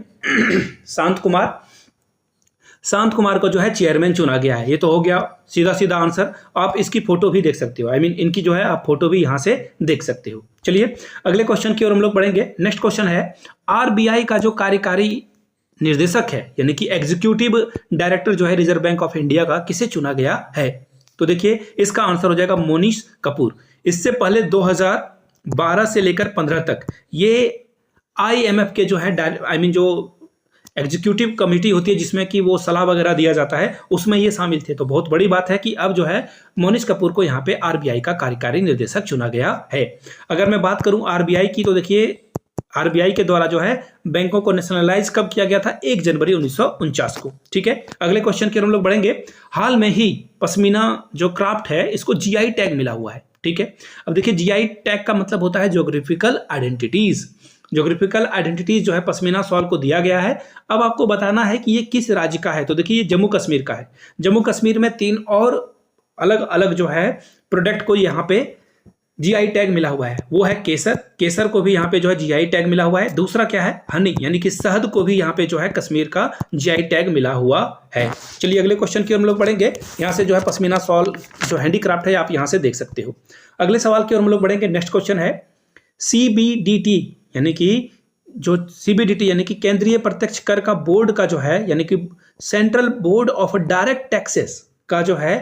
शांत कुमार को जो है चेयरमैन चुना गया है। ये तो हो गया सीधा सीधा आंसर। आप इसकी फोटो भी देख सकते हो, आई मीन इनकी जो है आप फोटो भी यहां से देख सकते हो। चलिए अगले क्वेश्चन की ओर हम लोग बढ़ेंगे। नेक्स्ट क्वेश्चन है, आरबीआई का जो कार्यकारी निर्देशक है यानी कि एग्जीक्यूटिव डायरेक्टर जो है रिजर्व बैंक ऑफ इंडिया का किसे चुना गया है। तो देखिए इसका आंसर हो जाएगा मोनीश कपूर। इससे पहले 2012 से लेकर 15 तक ये IMF के जो है जो एग्जीक्यूटिव कमेटी होती है जिसमें कि वो सलाह वगैरह दिया जाता है, उसमें ये शामिल थे। तो बहुत बड़ी बात है कि अब जो है मोनीश कपूर को यहाँ पे आरबीआई का कार्यकारी निर्देशक चुना गया है। अगर मैं बात करूं आरबीआई की, तो देखिए आरबीआई के द्वारा जो है बैंकों को नेशनलाइज कब किया गया था, 1 जनवरी 1949 को। ठीक है, अगले क्वेश्चन की ओर हम लोग बढ़ेंगे। हाल में ही पश्मीना जो क्राफ्ट है इसको GI टैग मिला हुआ है। ठीक है, अब देखिए GI टैग का मतलब होता है ज्योग्राफिकल आइडेंटिटीज। ज्योग्राफिकल आइडेंटिटीज जो है पश्मीना शॉल को दिया गया है। अब आपको बताना है कि ये किस राज्य का है। तो देखिए ये जम्मू कश्मीर का है। जम्मू कश्मीर में 3 और अलग अलग जो है प्रोडक्ट को यहाँ पे GI टैग मिला हुआ है। वो है केसर को भी यहाँ पे जो है GI टैग मिला हुआ है। दूसरा क्या है, हनी यानी कि शहद को भी यहाँ पे जो है कश्मीर का GI टैग मिला हुआ है। चलिए अगले क्वेश्चन की ओर हम लोग बढ़ेंगे। यहाँ से जो है पश्मीना शॉल जो हैंडीक्राफ्ट है आप यहाँ से देख सकते हो। अगले सवाल की ओर हम लोग बढ़ेंगे। नेक्स्ट क्वेश्चन है, CBDT यानी कि जो CBDT यानी कि केंद्रीय प्रत्यक्ष कर का बोर्ड का जो है यानी कि central board of direct taxes का जो है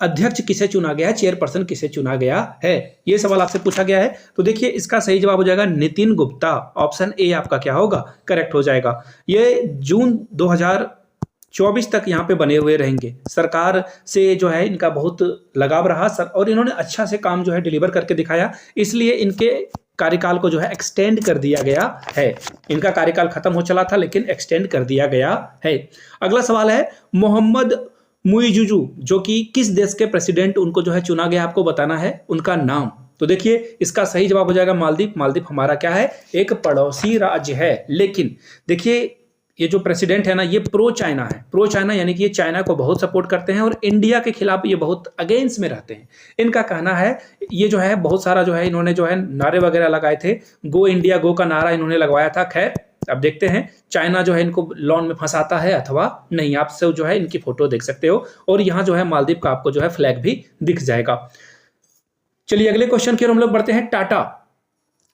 अध्यक्ष किसे चुना गया है, चेयरपर्सन किसे चुना गया है, ये सवाल आपसे पूछा गया है। तो देखिए इसका सही जवाब हो जाएगा नितिन गुप्ता। ऑप्शन ए आपका क्या होगा, करेक्ट हो जाएगा। ये जून 2024 तक यहाँ पे बने हुए रहेंगे। सरकार से जो है इनका बहुत लगाव रहा और इन्होंने अच्छा से काम जो है डिलीवर करके दिखाया, इसलिए इनके कार्यकाल को जो है एक्सटेंड कर दिया गया है। इनका कार्यकाल खत्म हो चला था लेकिन एक्सटेंड कर दिया गया है। अगला सवाल है, मोहम्मद मुइजुजू जो कि किस देश के प्रेसिडेंट उनको जो है चुना गया, आपको बताना है उनका नाम। तो देखिए इसका सही जवाब हो जाएगा मालदीव। मालदीव हमारा क्या है, एक पड़ोसी राज्य है। लेकिन देखिए ये जो प्रेसिडेंट है ना ये प्रो चाइना है। प्रो चाइना यानी कि ये चाइना को बहुत सपोर्ट करते हैं और इंडिया के खिलाफ ये बहुत अगेंस्ट में रहते हैं। इनका कहना है ये जो है बहुत सारा जो है इन्होंने जो है नारे वगैरह लगाए थे, गो इंडिया गो का नारा इन्होंने लगवाया था। खैर अब देखते हैं चाइना जो है इनको लॉन में फंसाता है अथवा नहीं। आप सब जो है इनकी फोटो देख सकते हो और यहाँ जो है मालदीव का आपको जो है फ्लैग भी दिख जाएगा। चलिए अगले क्वेश्चन की ओर हम लोग बढ़ते हैं। Tata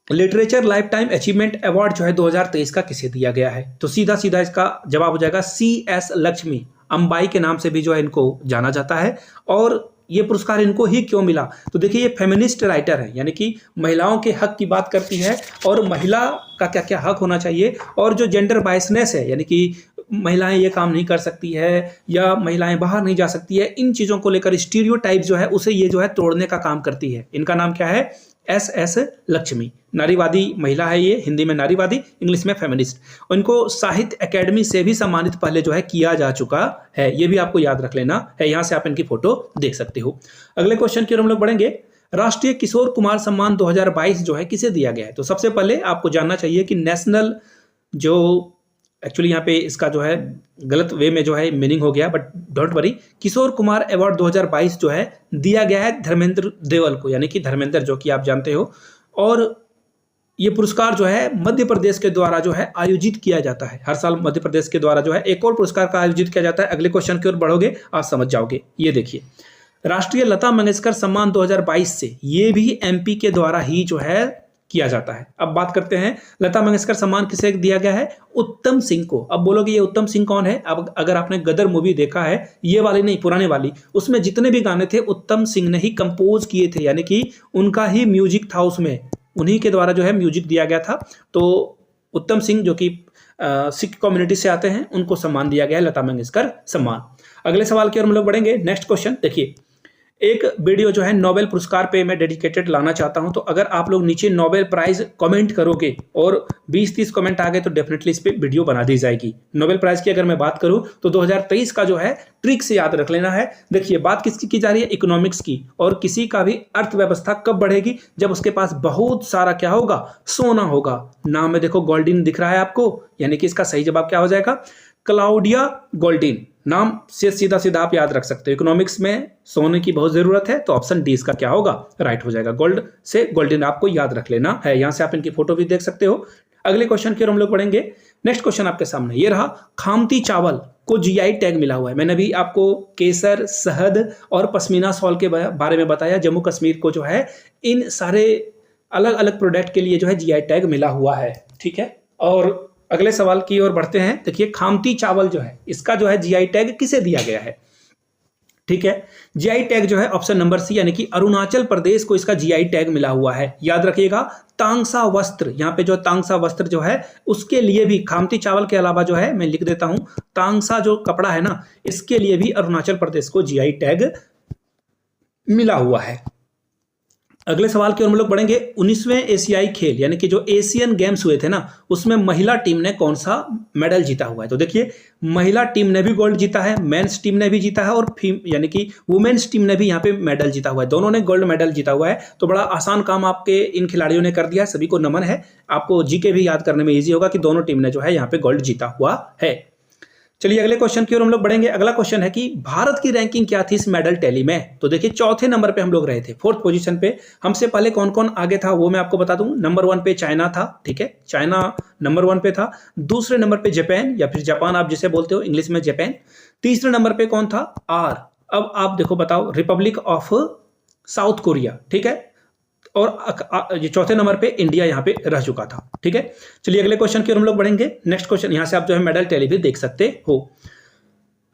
literature life time achievement award जो है 2023 का किसे दिया गया है। तो सीधा सीधा इसका जवाब हो जाएगा CS लक्ष्मी अंबाई के नाम से भी जो है इनको जाना जाता है। और ये पुरस्कार इनको ही क्यों मिला, तो देखिए ये फेमिनिस्ट राइटर है यानी कि महिलाओं के हक की बात करती है और महिला का क्या क्या हक होना चाहिए, और जो जेंडर बायसनेस है यानी कि महिलाएं ये काम नहीं कर सकती है या महिलाएं बाहर नहीं जा सकती है, इन चीज़ों को लेकर स्टीरियोटाइप जो है उसे ये जो है तोड़ने का काम करती है। इनका नाम क्या है, SS लक्ष्मी। नारीवादी महिला है ये, हिंदी में नारीवादी, इंग्लिश में फेमिनिस्ट। इनको साहित्य अकेडमी से भी सम्मानित पहले जो है किया जा चुका है, ये भी आपको याद रख लेना है। यहाँ से आप इनकी फोटो देख सकते हो। अगले क्वेश्चन की ओर हम लोग बढ़ेंगे। राष्ट्रीय किशोर कुमार सम्मान 2022 जो है किसे दिया गया है। तो सबसे पहले आपको जानना चाहिए कि नेशनल जो एक्चुअली यहाँ पे इसका जो है गलत वे में जो है मीनिंग हो गया, but don't worry. Kishore Kumar award 2022 जो है दिया गया है धर्मेंद्र देवल को, यानी कि धर्मेंद्र जो कि आप जानते हो। और ये पुरस्कार जो है मध्य प्रदेश के द्वारा जो है आयोजित किया जाता है। हर साल मध्य प्रदेश के द्वारा जो है एक और पुरस्कार का आयोजित किया जाता है। अगले क्वेश्चन की ओर बढ़ोगे आप समझ जाओगे। ये देखिए, राष्ट्रीय लता मंगेशकर सम्मान 2022 से ये भी एमपी के द्वारा ही जो है किया जाता है। अब बात करते हैं लता मंगेशकर सम्मान किसे दिया गया है? उत्तम सिंह को। अब बोलोगे ये उत्तम सिंह कौन है? अब अगर आपने गदर मूवी देखा है, ये वाली नहीं पुराने वाली, उसमें जितने भी गाने थे उत्तम सिंह ने ही कंपोज किए थे, यानी कि उनका ही म्यूजिक था, उसमें उन्हीं के द्वारा जो है म्यूजिक दिया गया था। तो उत्तम सिंह जो कि सिख कम्युनिटी से आते हैं, उनको सम्मान दिया गया है लता मंगेशकर सम्मान। अगले सवाल की ओर हम लोग बढ़ेंगे। नेक्स्ट क्वेश्चन देखिए, एक वीडियो जो है नोबेल पुरस्कार पे मैं डेडिकेटेड लाना चाहता हूं, तो अगर आप लोग नीचे नोबेल प्राइज कमेंट करोगे और 20-30 कमेंट आ गए तो डेफिनेटली इस पे वीडियो बना दी जाएगी। नोबेल प्राइज की अगर मैं बात करूं तो 2023 का जो है ट्रिक से याद रख लेना है। देखिए, बात किसकी की जा रही है? इकोनॉमिक्स की। और किसी का भी अर्थव्यवस्था कब बढ़ेगी? जब उसके पास बहुत सारा क्या होगा? सोना होगा। नाम में देखो गोल्डिन दिख रहा है आपको, यानी कि इसका सही जवाब क्या हो जाएगा? Claudia Goldin. नाम से सीधा सीधा आप याद रख सकते हो। इकोनॉमिक्स में सोने की बहुत जरूरत है, तो ऑप्शन डी इसका क्या होगा? राइट हो जाएगा। गोल्ड से गोल्डन आपको याद रख लेना है। यहां से आप इनकी फोटो भी देख सकते हो। अगले क्वेश्चन की ओर हम लोग पढ़ेंगे। नेक्स्ट क्वेश्चन आपके सामने ये रहा, खामती चावल को जीआई टैग मिला हुआ है। मैंने भी आपको केसर, शहद और पश्मीना शॉल के बारे में बताया। जम्मू कश्मीर को जो है इन सारे अलग अलग प्रोडक्ट के लिए जो है जीआई टैग मिला हुआ है। ठीक है, और अगले सवाल की ओर बढ़ते हैं। देखिए, खामती चावल जो है इसका जो है जीआई टैग किसे दिया गया है? ठीक है, जीआई टैग जो है ऑप्शन नंबर सी, यानी कि अरुणाचल प्रदेश को इसका जीआई टैग मिला हुआ है। याद रखिएगा, तांगसा वस्त्र, यहाँ पे जो तांगसा वस्त्र जो है उसके लिए भी खामती चावल के अलावा जो है मैं लिख देता हूं, तांगसा जो कपड़ा है ना, इसके लिए भी अरुणाचल प्रदेश को जीआई टैग मिला हुआ है। अगले सवाल की ओर हम लोग बढ़ेंगे। 19वें एशियाई खेल यानी कि जो एशियन गेम्स हुए थे ना, उसमें महिला टीम ने कौन सा मेडल जीता हुआ है? तो देखिए, महिला टीम ने भी गोल्ड जीता है, मेंस टीम ने भी जीता है और यानी कि वुमेन्स टीम ने भी यहाँ पे मेडल जीता हुआ है। दोनों ने गोल्ड मेडल जीता हुआ है। तो बड़ा आसान काम आपके इन खिलाड़ियों ने कर दिया है, सभी को नमन है। आपको जीके भी याद करने में ईजी होगा कि दोनों टीम ने जो है यहाँ पे गोल्ड जीता हुआ है। चलिए अगले क्वेश्चन की ओर हम लोग बढ़ेंगे। अगला क्वेश्चन है कि भारत की रैंकिंग क्या थी इस मेडल टैली में? तो देखिए, चौथे नंबर पे हम लोग रहे थे, 4th पोजीशन पे। हमसे पहले कौन कौन आगे था वो मैं आपको बता दूं। नंबर 1 पे चाइना था। ठीक है, चाइना नंबर 1 पे था। दूसरे नंबर पे जापान, या फिर जापान आप जिसे बोलते हो इंग्लिश में जापान। तीसरे नंबर पे कौन था? आर। अब आप देखो बताओ, रिपब्लिक ऑफ साउथ कोरिया। ठीक है, और ये चौथे नंबर पे इंडिया यहाँ पे रह चुका था। ठीक है, चलिए अगले क्वेश्चन की ओर हम लोग बढ़ेंगे। नेक्स्ट क्वेश्चन, यहाँ से आप जो है मेडल टैली भी देख सकते हो।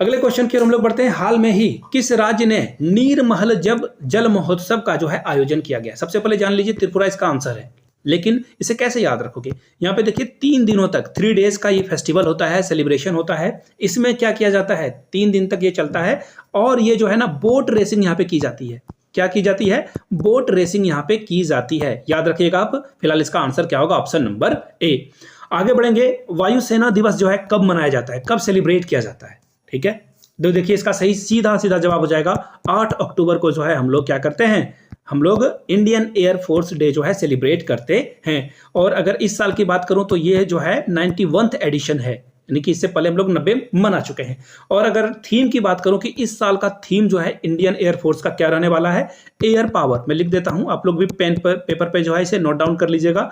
अगले क्वेश्चन की ओर हम लोग बढ़ते हैं। हाल में ही किस राज्य ने नीरमहल जल महोत्सव का जो है आयोजन किया गया? सबसे पहले जान लीजिए, त्रिपुरा इसका आंसर है, लेकिन इसे कैसे याद रखोगे? यहाँ पे देखिए, 3 दिनों तक 3 डेज का ये फेस्टिवल होता है, सेलिब्रेशन होता है। इसमें क्या किया जाता है? 3 दिन तक ये चलता है और ये जो है ना, बोट रेसिंग यहाँ पे की जाती है। क्या की जाती है? बोट रेसिंग यहाँ पे की जाती है। याद रखिएगा आप। फिलहाल इसका आंसर क्या होगा? Option number A. आगे बढ़ेंगे। वायुसेना दिवस जो है कब मनाया जाता है, कब सेलिब्रेट किया जाता है? ठीक है, तो देखिए इसका सही सीधा सीधा जवाब हो जाएगा 8 अक्टूबर को जो है हम लोग क्या करते हैं, हम लोग इंडियन एयरफोर्स डे जो है सेलिब्रेट करते हैं। और अगर इस साल की बात करूं तो ये जो है 91th एडिशन है, यानी कि इससे पहले हम लोग 90 मना चुके हैं। और अगर थीम की बात करूं कि इस साल का थीम जो है इंडियन एयरफोर्स का क्या रहने वाला है, एयर पावर। मैं लिख देता हूं, आप लोग भी पेन पर पेपर पे जो है इसे नोट डाउन कर लीजिएगा।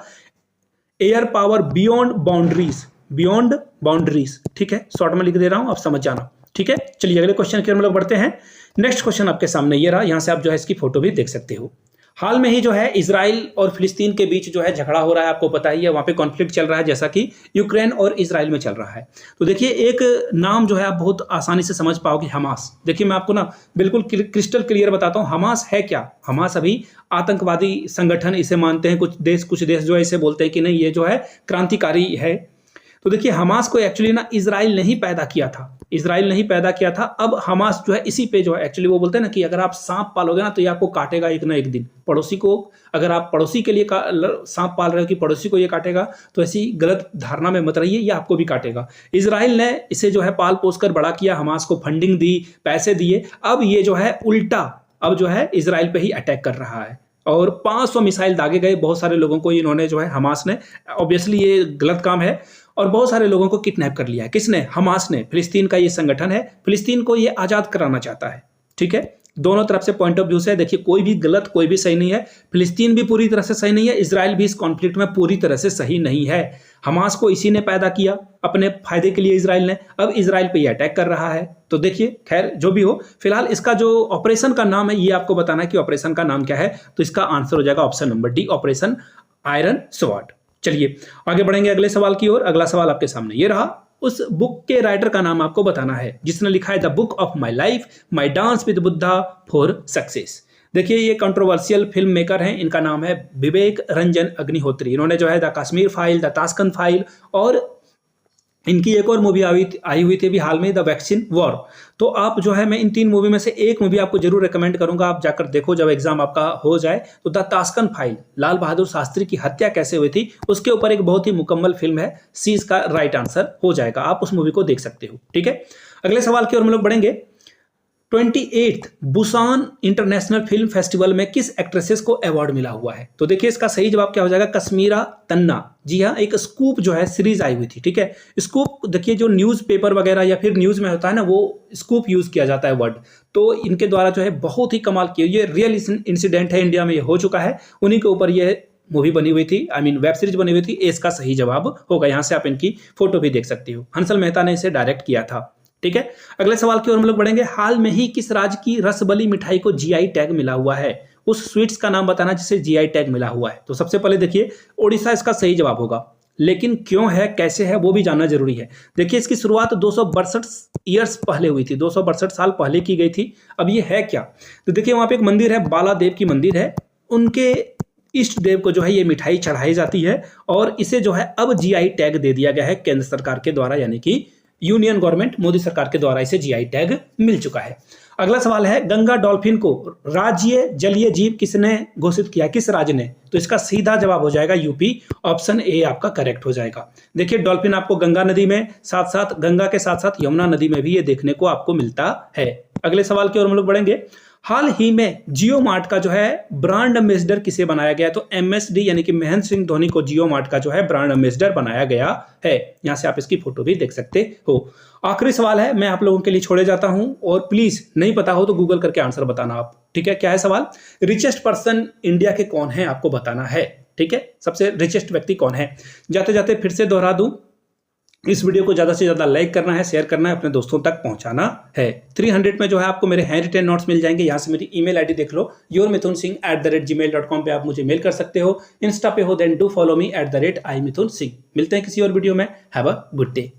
Air power beyond boundaries, beyond boundaries. ठीक है, शॉर्ट में लिख दे रहा हूं, आप समझ जाना। ठीक है, चलिए अगले क्वेश्चन की ओर हम लोग बढ़ते हैं। नेक्स्ट क्वेश्चन आपके सामने ये रहा, यहां से आप जो है इसकी फोटो भी देख सकते हो। हाल में ही जो है इजराइल और फिलिस्तीन के बीच जो है झगड़ा हो रहा है, आपको पता ही है, वहां पे कॉन्फ्लिक्ट चल रहा है, जैसा कि यूक्रेन और इजराइल में चल रहा है। तो देखिए, एक नाम जो है आप बहुत आसानी से समझ पाओगे, हमास। देखिए मैं आपको ना बिल्कुल क्रिस्टल क्लियर बताता हूँ, हमास है क्या। हमास अभी आतंकवादी संगठन इसे मानते हैं, कुछ देश जो है इसे बोलते हैं कि नहीं ये जो है क्रांतिकारी है। तो देखिए, हमास को एक्चुअली ना इजराइल ने ही पैदा किया था, इजराइल ने ही पैदा किया था। अब हमास जो है इसी पे जो है एक्चुअली वो बोलते हैं ना कि अगर आप सांप पालोगे ना तो ये आपको काटेगा एक ना एक दिन। पड़ोसी को, अगर आप पड़ोसी के लिए सांप पाल रहे हो कि पड़ोसी को ये काटेगा, तो ऐसी गलत धारणा में मत रहिए, ये आपको भी काटेगा। इजराइल ने इसे जो है पाल पोस कर बड़ा किया, हमास को फंडिंग दी, पैसे दिए। अब ये जो है उल्टा अब जो है इजराइल पे ही अटैक कर रहा है और 500 मिसाइल दागे गए बहुत सारे लोगों को। इन्होंने जो है हमास ने, ऑब्वियसली ये गलत काम है, और बहुत सारे लोगों को किडनैप कर लिया है। किसने? हमास ने। फिलिस्तीन का ये संगठन है, फिलिस्तीन को ये आजाद कराना चाहता है। ठीक है, दोनों तरफ से पॉइंट ऑफ व्यू से देखिए, कोई भी गलत कोई भी सही नहीं है। फिलिस्तीन भी पूरी तरह से सही नहीं है, इजराइल भी इस कॉन्फ्लिक्ट में पूरी तरह से सही नहीं है। हमास को इसी ने पैदा किया अपने फायदे के लिए, इजराइल ने, अब इजराइल पे ये अटैक कर रहा है। तो देखिए, खैर जो भी हो, फिलहाल इसका जो ऑपरेशन का नाम है ये आपको बताना है कि ऑपरेशन का नाम क्या है। तो इसका आंसर हो जाएगा option number D, operation iron sword. चलिए आगे बढ़ेंगे अगले सवाल की ओर। अगला सवाल आपके सामने ये रहा। उस बुक के राइटर का नाम आपको बताना है जिसने लिखा है the book of my life, my dance with Buddha for success. देखिए, ये कंट्रोवर्शियल फिल्म मेकर हैं, इनका नाम है विवेक रंजन अग्निहोत्री। इन्होंने जो है the Kashmir file, the Tashkent file, और इनकी एक और मूवी आई हुई थी अभी हाल में, द वैक्सीन वॉर। तो आप जो है, मैं इन 3 मूवी में से एक मूवी आपको जरूर रिकमेंड करूंगा, आप जाकर देखो जब एग्जाम आपका हो जाए। तो the Tashkent file, Lal Bahadur Shastri की हत्या कैसे हुई थी, उसके ऊपर एक बहुत ही मुकम्मल फिल्म है। सी इसका राइट आंसर हो जाएगा, आप उस मूवी को देख सकते हो। ठीक है, अगले सवाल की ओर हम लोग बढ़ेंगे। 28th Busan international film festival में किस एक्ट्रेसेस को अवार्ड मिला हुआ है? तो देखिए, इसका सही जवाब क्या हो जाएगा, कश्मीरा तन्ना। जी हाँ, एक स्कूप जो है सीरीज आई हुई थी। ठीक है, स्कूप देखिए, जो न्यूज़पेपर वगैरह या फिर न्यूज़ में होता है ना, वो स्कूप यूज किया जाता है वर्ड। तो इनके द्वारा जो है बहुत ही कमाल की, ये रियल इंसिडेंट है, इंडिया में ये हो चुका है, उन्हीं के ऊपर ये मूवी बनी हुई थी, आई मीन वेब सीरीज बनी हुई थी। इसका सही जवाब होगा, यहाँ से आप इनकी फोटो भी देख सकती हो। हंसल मेहता ने इसे डायरेक्ट किया था। ठीक है, अगले सवाल की ओर हम लोग बढ़ेंगे। हाल में ही किस राज्य की रसबली मिठाई को जीआई टैग मिला हुआ है? उस स्वीट्स का नाम बताना जिसे जीआई टैग मिला हुआ है। तो सबसे पहले देखिए, ओडिशा इसका सही जवाब होगा, लेकिन क्यों है, कैसे है, वो भी जानना जरूरी है। देखिए, इसकी शुरुआत 262 ईयर्स पहले हुई थी, 262 साल पहले की गई थी। अब ये है क्या, तो देखिए वहां पे एक मंदिर है, बाला देव की मंदिर है, उनके इष्ट देव को जो है ये मिठाई चढ़ाई जाती है, और इसे जो है अब जीआई टैग दे दिया गया है केंद्र सरकार के द्वारा, यानी कि यूनियन गवर्नमेंट मोदी सरकार के द्वारा इसे जीआई टैग मिल चुका है। अगला सवाल है, गंगा डॉल्फिन को राज्य जलीय जीव किसने घोषित किया, किस राज्य ने? तो इसका सीधा जवाब हो जाएगा यूपी, ऑप्शन ए आपका करेक्ट हो जाएगा। देखिए, डॉल्फिन आपको गंगा नदी में, साथ साथ गंगा के साथ साथ यमुना नदी में भी ये देखने को आपको मिलता है। अगले सवाल की ओर हम लोग बढ़ेंगे। हाल ही में जियो मार्ट का जो है ब्रांड एम्बेसडर किसे बनाया गया? तो एमएसडी यानी कि महेंद्र सिंह धोनी को जियो मार्ट का जो है ब्रांड एम्बेसडर बनाया गया है। यहां से आप इसकी फोटो भी देख सकते हो। आखिरी सवाल है, मैं आप लोगों के लिए छोड़े जाता हूं, और प्लीज नहीं पता हो तो गूगल करके आंसर बताना आप। ठीक है, क्या है सवाल? रिचेस्ट पर्सन इंडिया के कौन है, आपको बताना है। ठीक है, सबसे रिचेस्ट व्यक्ति कौन है? जाते जाते फिर से दोहरा दूं, इस वीडियो को ज़्यादा से ज़्यादा लाइक करना है, शेयर करना है, अपने दोस्तों तक पहुंचाना है। 300 में जो है आपको मेरे हैंड रिटेन नोट्स मिल जाएंगे। यहाँ से मेरी ईमेल आईडी देख लो, yourmithunsingh@gmail.com पे आप मुझे मेल कर सकते हो। इंस्टा पे हो then do follow me @imithunsingh। मिलते हैं किसी और वीडियो में। Have a good day.